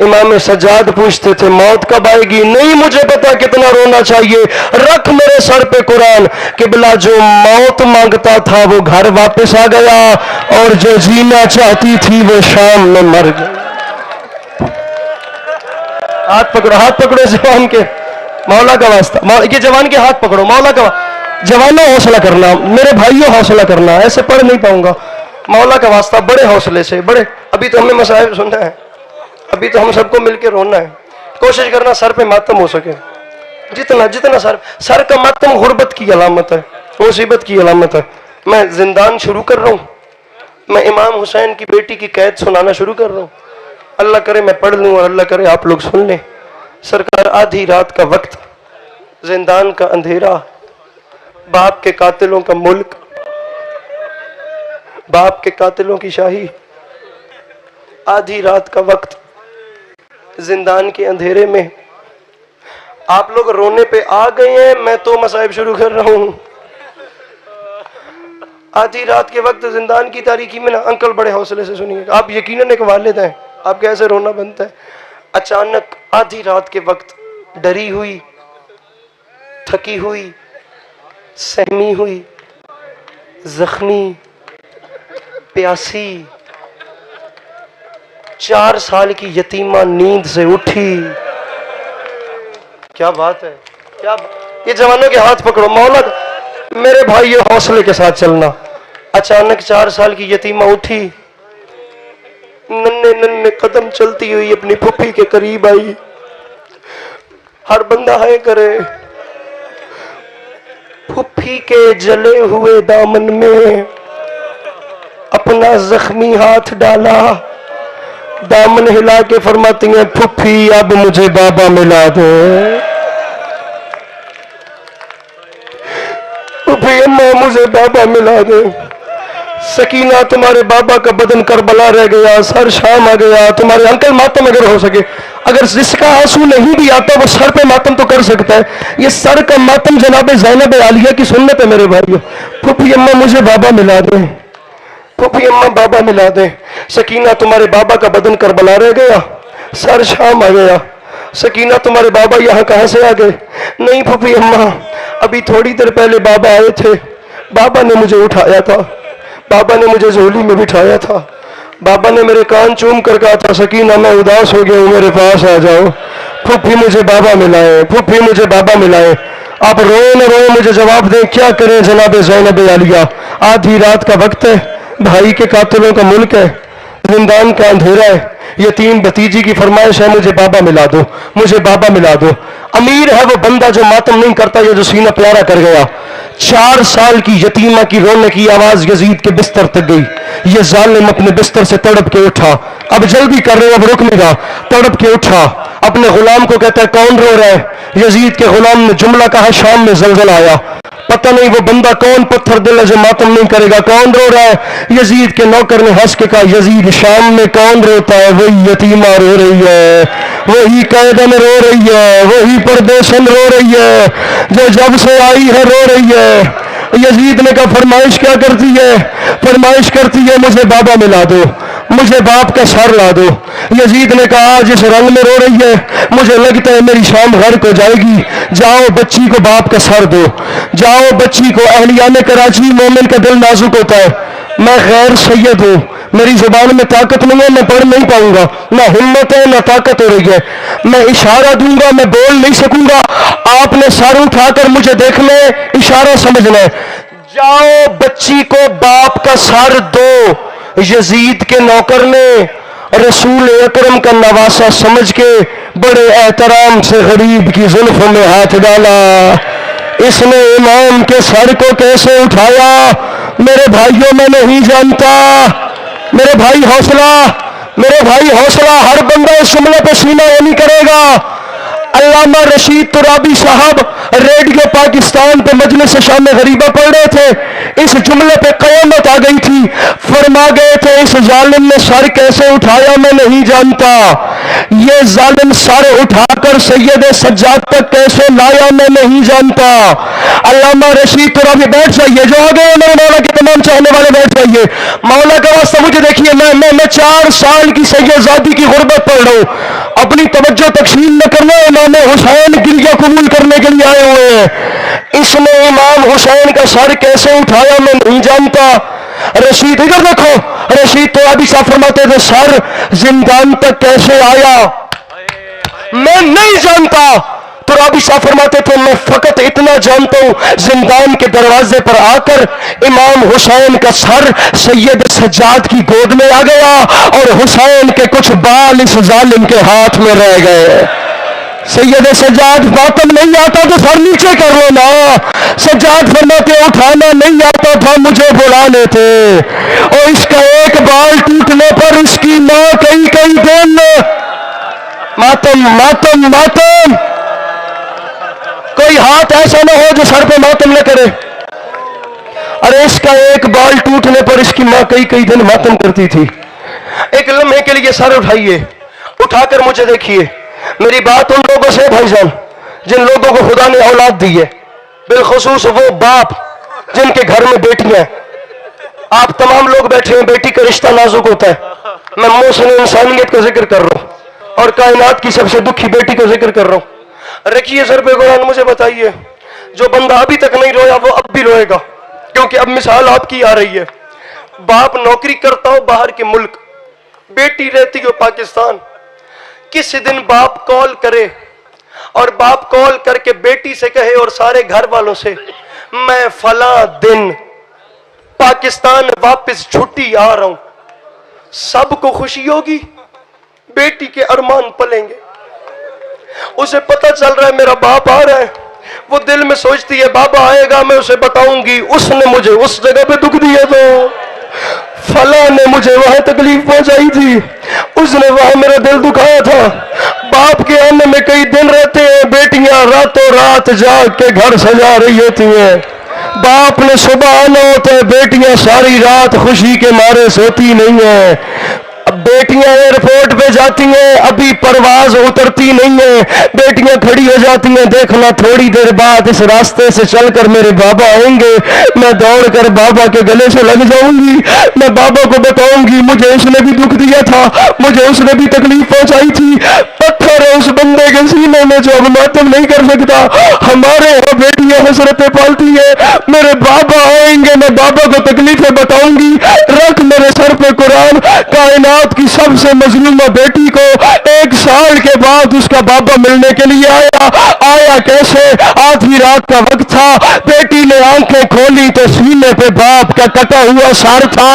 इमाम सज्जाद पूछते थे मौत कब आएगी। नहीं मुझे पता कितना रोना चाहिए। रख मेरे सर पे कुरान, किबला जो मौत मांगता था वो घर वापस आ गया, और जो जीना चाहती थी वो शाम में मर गई। हाथ पकड़ो जवान के, मौला का वास्ता। ये जवान के हाथ पकड़ो, मौला का। जवानों हौसला करना, मेरे भाइयों हौसला करना। ऐसे पढ़ नहीं पाऊंगा, मौला का वास्ता बड़े हौसले से। बड़े अभी तो हमें मसाइब सुनना है, अभी तो हम सबको मिलकर रोना है। कोशिश करना सर पे मातम हो सके, जितना सर का मातम गुर्बत की अलामत है, मुसीबत की अलामत है। मैं जिंदान शुरू कर रहा हूँ, मैं इमाम हुसैन की बेटी की कैद सुनाना शुरू कर रहा हूँ। अल्लाह करे मैं पढ़ लूँ और अल्लाह करे आप लोग सुन लें। सरकार, आधी रात का वक्त, जिंदान का अंधेरा, बाप के कातिलों का मुल्क, बाप के कातिलों की शाही। आधी रात का वक्त, जिंदान के अंधेरे में आप लोग रोने पे आ गए हैं, मैं तो मसाइब शुरू कर रहा हूं। आधी रात के वक्त जिंदान की तारीकी में ना, अंकल बड़े हौसले से सुनिएगा, आप यकीनन एक वालिद हैं, आप कैसे रोना बनता है। अचानक आधी रात के वक्त डरी हुई, थकी हुई, सहमी हुई, जख्मी, प्यासी 4 साल की यतीमा नींद से उठी। क्या बात है, क्या ये जवानों के हाथ पकड़ो, मौला मेरे भाइयों हौसले के साथ चलना। अचानक 4 साल की यतीमा उठी, नन्हे नन्हे कदम चलती हुई अपनी फुफ्फी के करीब आई। हर बंदा है करे, फुफ्फी के जले हुए दामन में अपना जख्मी हाथ डाला, दामन हिला के फरमाती हैं फुफ्फी अब मुझे बाबा मिला दो। फुफ्फी अम्मा मुझे बाबा मिला दे। सकीना तुम्हारे बाबा का बदन करबला रह गया, सर शाम आ गया। तुम्हारे अंकल मातम अगर हो सके, अगर जिसका आंसू नहीं भी आता वो सर पे मातम तो कर सकता है। ये सर का मातम जनाब ज़ैनब आलिया की सुन्नत है मेरे भाइयों। फुफ्फी अम्मा मुझे बाबा मिला दे, फुफ्फी अम्मा बाबा मिला दे। सकीना तुम्हारे बाबा का बदन करबला रह गया, सर शाम आ गया। सकीना तुम्हारे बाबा यहाँ कहाँ से आ गए? नहीं फुफ्फी अम्मा, अभी थोड़ी देर पहले बाबा आए थे, बाबा ने मुझे उठाया था, बाबा ने मुझे झोली में बिठाया था, बाबा ने मेरे कान चूम कर कहा था सकीना मैं उदास हो गया हूँ, मेरे पास आ जाओ। फुफ्फी मुझे बाबा मिलाए, फुफ्फी मुझे बाबा मिलाए। आप रो न रो मुझे जवाब दें, क्या करें जनाब ज़ैनब आलिया। आधी रात का वक्त है, भाई के कातिलों का मुल्क है, जिंदान का अंधेरा है। यतीम भतीजी की फरमाइश है मुझे बाबा मिला दो, मुझे बाबा मिला दो। अमीर है वो बंदा जो मातम नहीं करता, ये जो सीना प्यारा कर गया। 4 साल की यतीमा की रोने की आवाज यजीद के बिस्तर तक गई। ये जालिम अपने बिस्तर से तड़प के उठा, अब जल्दी कर रहे हो, अब रुक नहीं रहा। तड़प के उठा, अपने गुलाम को कहता है कौन रो रहा है? यजीद के गुलाम ने जुमला कहा शाम में जलजला आया। पता नहीं वो बंदा कौन पत्थर दिल है जो मातम नहीं करेगा, कौन रो रहा है? यजीद के नौकर ने हंस के कहा यजीद शाम में कौन रोता है? वही यतीमा रो रही है, वही कैदन रो रही है, वही परदेशन रो रही है, जो जब से आई है रो रही है। यजीद ने कहा फरमाइश क्या करती है? फरमाइश करती है मुझे बाबा मिला दो, मुझे बाप का सर ला दो। यजीद ने कहा जिस रंग में रो रही है मुझे लगता है मेरी शाम गर्क हो जाएगी, जाओ बच्ची को बाप का सर दो, जाओ बच्ची को। अहलियाने कराची मोमिन का दिल नाजुक होता है, मैं गैर सैयद हूँ, मेरी जुबान में ताकत नहीं है, मैं पढ़ नहीं पाऊंगा, ना हिम्मत है ना ताकत हो रही है, मैं इशारा दूंगा मैं बोल नहीं सकूंगा। आपने सर उठाकर मुझे देखना है, इशारा समझना है, जाओ बच्ची को बाप का सर दो। यजीद के नौकर ने रसूल अकरम का नवासा समझ के बड़े एहतराम से गरीब की जुल्फों में हाथ डाला। इसने इमाम के सर को कैसे उठाया मेरे भाइयों मैं नहीं जानता। मेरे भाई हौसला, मेरे भाई हौसला, हर बंदा इस जुमले पे सीना नहीं करेगा। अल्लामा रशीद तुराबी साहब रेडियो पाकिस्तान पे मजलिस शाम गरीबा पढ़ रहे थे, इस जुमले पे कयामत आ गई थी। फरमा गए थे इस जालिम ने सर कैसे उठाया मैं नहीं जानता, ये जालिम सर उठाकर सैयद सज्जाद तक कैसे लाया मैं नहीं जानता। अल्लामा रशीद तो अभी बैठ जाइए, जो आ गए मेरे मौला के तमाम चाहने वाले बैठ जाइए। मौला का वास्ता मुझे देखिए, मैं 4 साल की सैयदजादी की गुर्बत पढ़ रहा हूं, अपनी तवज्जो तकसीम न करना। इमाम हुसैन गिरिया कबूल करने के लिए आए हुए हैं। इसने इमाम हुसैन का सर कैसे उठाया मैं नहीं जानता। रशीद इधर देखो, रशीद तो अभी साफ फरमाते थे सर जिंदान तक कैसे आया मैं नहीं जानता। तो राबी साहब फरमाते थे मैं फकत इतना जानता हूं जिंदान के दरवाजे पर आकर इमाम हुसैन का सर सैयद सज्जाद की गोद में आ गया और हुसैन के कुछ बाल इस जालिम के हाथ में रह गए। सैयद सज्जाद मातम नहीं आता तो सर नीचे कर लो ना। सज्जाद फरमाते उठाना नहीं आता था मुझे बुलाने थे, और इसका एक बाल टूटने पर उसकी मां कई कई दिन मातम मातम मातम। कोई हाथ ऐसा ना हो जो सर पे मातम न करे। अरे इसका एक बाल टूटने पर इसकी मां कई कई दिन मातम करती थी। एक लम्हे के लिए सर उठाइए, उठाकर मुझे देखिए। मेरी बात उन लोगों से भाईजान जिन लोगों को खुदा ने औलाद दी है, बिलखुसूस वो बाप जिनके घर में बेटियां हैं। आप तमाम लोग बैठे हैं, बेटी का रिश्ता नाजुक होता है। मैं मौसम इंसानियत का जिक्र कर रहा हूं और कायनात की सबसे दुखी बेटी का जिक्र कर रहा हूं। रखिए सर पे कुरान, मुझे बताइए जो बंदा अभी तक नहीं रोया वो अब भी रोएगा, क्योंकि अब मिसाल आपकी आ रही है। बाप नौकरी करता हो बाहर के मुल्क, बेटी रहती हो पाकिस्तान। किसी दिन बाप कॉल करे और बाप कॉल करके बेटी से कहे और सारे घर वालों से मैं फला दिन पाकिस्तान वापस छुट्टी आ रहा हूं, सबको खुशी होगी, बेटी के अरमान पलेंगे। उसे पता चल रहा है मेरा बाप आ रहा है, वो दिल में सोचती है बाबा आएगा मैं उसे बताऊंगी उसने मुझे उस जगह पे दुख दिया, तो फला ने मुझे वहां तकलीफ पहुंचाई थी, उसने वहां मेरा दिल दुखाया था। बाप के आने में कई दिन रहते हैं, बेटियां रातों रात जाग के घर सजा रही होती हैं। बाप ने सुबह आना होता है, बेटियां सारी रात खुशी के मारे सोती नहीं है। बेटियां एयरपोर्ट पे जाती हैं, अभी परवाज उतरती नहीं है, बेटियां खड़ी हो जाती हैं, देखना थोड़ी देर बाद इस रास्ते से चलकर मेरे बाबा आएंगे, मैं दौड़कर बाबा के गले से लग जाऊंगी, मैं बाबा को बताऊंगी मुझे उसने भी दुख दिया था, मुझे उसने भी तकलीफ पहुंचाई थी। पत्थर है उस बंदे के सीने में जो अब मातम नहीं कर सकता। हमारे यहाँ बेटियां हसरतें पालती है, मेरे बाबा आएंगे मैं बाबा को तकलीफें बताऊंगी। रख मेरे सर पे कुरान, कायनात की सबसे मजलूमा बेटी को 1 साल के बाद उसका बाबा मिलने के लिए आया कैसे? आधी रात का वक्त था, बेटी ने आंखें खोली तो सीने पे बाप का कटा हुआ सर था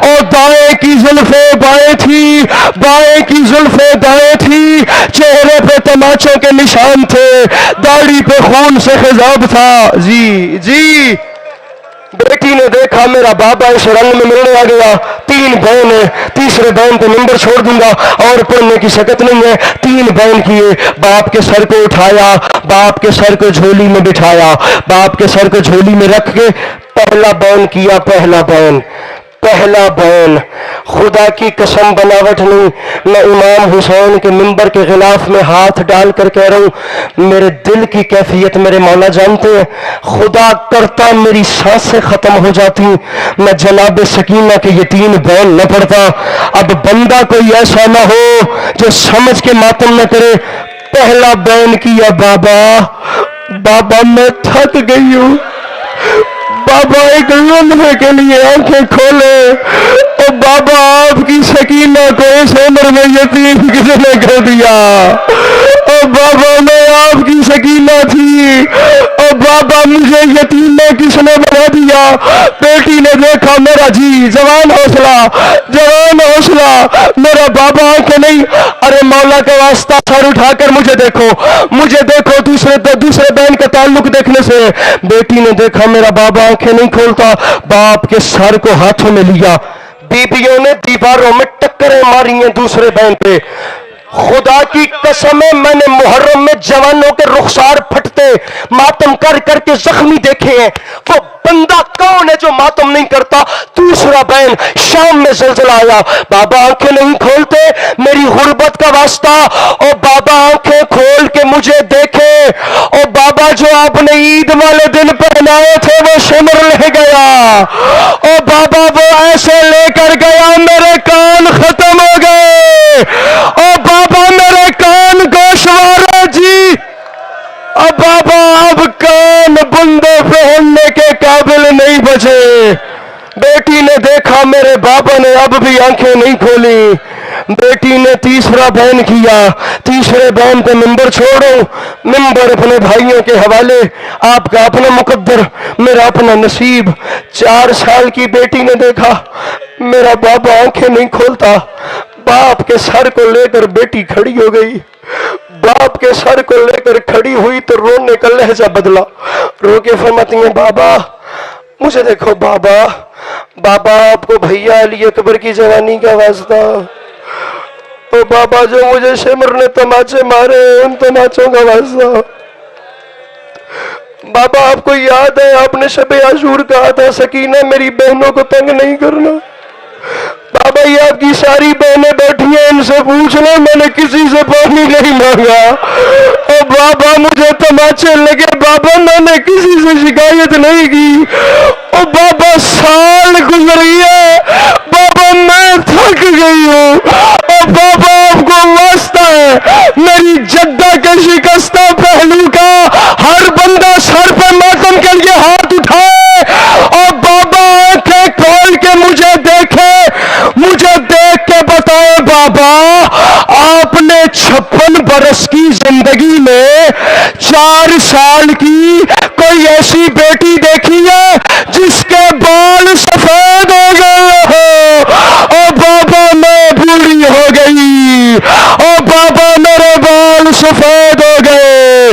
और दाएं की जुल्फे बाएं थी, बाएं की जुल्फे दाएं थी, चेहरे पे तमाचों के निशान थे, दाढ़ी पे खून से खिजाब था। जी जी, बेटी ने देखा मेरा बाबा इस रंग में मिलने आ गया। 3 बहन है, तीसरे बहन पे नंबर छोड़ दूंगा और पढ़ने की शकत नहीं है। 3 बहन किए, बाप के सर को उठाया, बाप के सर को झोली में बिठाया, बाप के सर को झोली में रख के पहला बहन किया, पहला बहन। खुदा की कसम बनावट नहीं, मैं इमाम हुसैन के मिंबर के खिलाफ में हाथ डालकर कह रहा हूं, मेरे दिल की कैफियत मेरे मौला जानते हैं। खुदा करता मेरी सांसें खत्म हो जाती, मैं जनाब सकीना के ये 3 बहन न पढ़ता। अब बंदा कोई ऐसा ना हो जो समझ के मातम न करे। पहला बहन किया, बाबा मैं थक गई हूं। बाबा एक लम्हे के लिए आंखें खोले, और बाबा आपकी सकीना को इस उम्र में यतीम किसने कर दिया? और बाबा मैं आपकी सकीना थी, और बाबा मुझे यतीम किसने बना दिया? बेटी ने देखा मेरा जी जवान हौसला, मेरा बाबा आंखें नहीं। अरे मौला का वास्ता सर उठाकर मुझे देखो दूसरे बहन का ताल्लुक देखने से। बेटी ने देखा मेरा बाबा आंखें नहीं खोलता, बाप के सर को हाथों में लिया। बीबियों ने दीवारों में टक्करें मारी हैं दूसरे बहन पे। खुदा की कसम है, मैंने मुहर्रम में जवानों के रुखसार फटते मातम कर करके जख्मी देखे हैं। वो बंदा कौन है जो मातम नहीं करता? दूसरा बहन, शाम में ज़लज़ला आया, बाबा आंखें नहीं खोलते, मेरी गुर्बत का वास्ता। और बाबा आंखें खोल के मुझे देखे, और बाबा जो आपने ईद वाले दिन पहनाए थे वो शिमर ले गया, और बाबा वो ऐसे लेकर गया मेरे कान खत्म हो गए, और बाबा मेरे कान गोशवारे जी। अब बाबा अब कान बुंदे पहनने के काबिल नहीं बचे। बेटी ने देखा मेरे बाबा ने अब भी आंखें नहीं खोली। बेटी ने तीसरा बयान किया, तीसरे बयान पे मिंबर छोड़ो, मिंबर अपने भाइयों के हवाले, आपका अपना मुकद्दर, मेरा अपना नसीब। 4 साल की बेटी ने देखा मेरा बाबा आंखें नहीं खोलता। बाप के सर को लेकर बेटी खड़ी हो गई। बाप के सर को लेकर खड़ी हुई तो रोने का लहजा बदला। रो के फरमाती है, बाबा मुझे देखो बाबा, बाबा आपको भैया अली अकबर की जवानी का वास्ता। ओ बाबा जो मुझे शिमर ने तमाचे मारे उन तमाचों का वास्ता। बाबा आपको याद है आपने शबे आशूर कहा था सकीना मेरी बहनों को तंग नहीं करना। बाबा ये आपकी सारी बहनें बैठी हैं, इनसे पूछ लो मैंने किसी से पानी नहीं मांगा। और बाबा मुझे तमाचे लगे, बाबा मैंने किसी से शिकायत नहीं की। और बाबा साल गुजरी है, बाबा मैं थक गई हूँ। और बाबा आपको वास्ता है मेरी जद्दा के शिकस्ता पहलू का हर बंदा सर पे मातम के लिए हाथ उठाए, और बाबा आंखें खोल के मुझे देखे, मुझे देख के बताए बाबा आपने 56 बरस की जिंदगी में 4 साल की कोई ऐसी बेटी देखी है जिसके बाल सफेद हो गए हो? और बाबा मैं बूढ़ी हो गई, और बाबा मेरे बाल सफेद हो गए,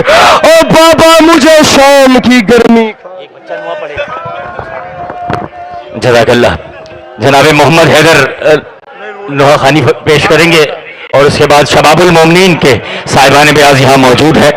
और बाबा मुझे शाम की गर्मी। जज़ाकल्लाह। जनाब मोहम्मद हैदर नोहा खानी पेश करेंगे और उसके बाद शबाबुल मोमिनीन के साहिबान ब्याज यहाँ मौजूद है।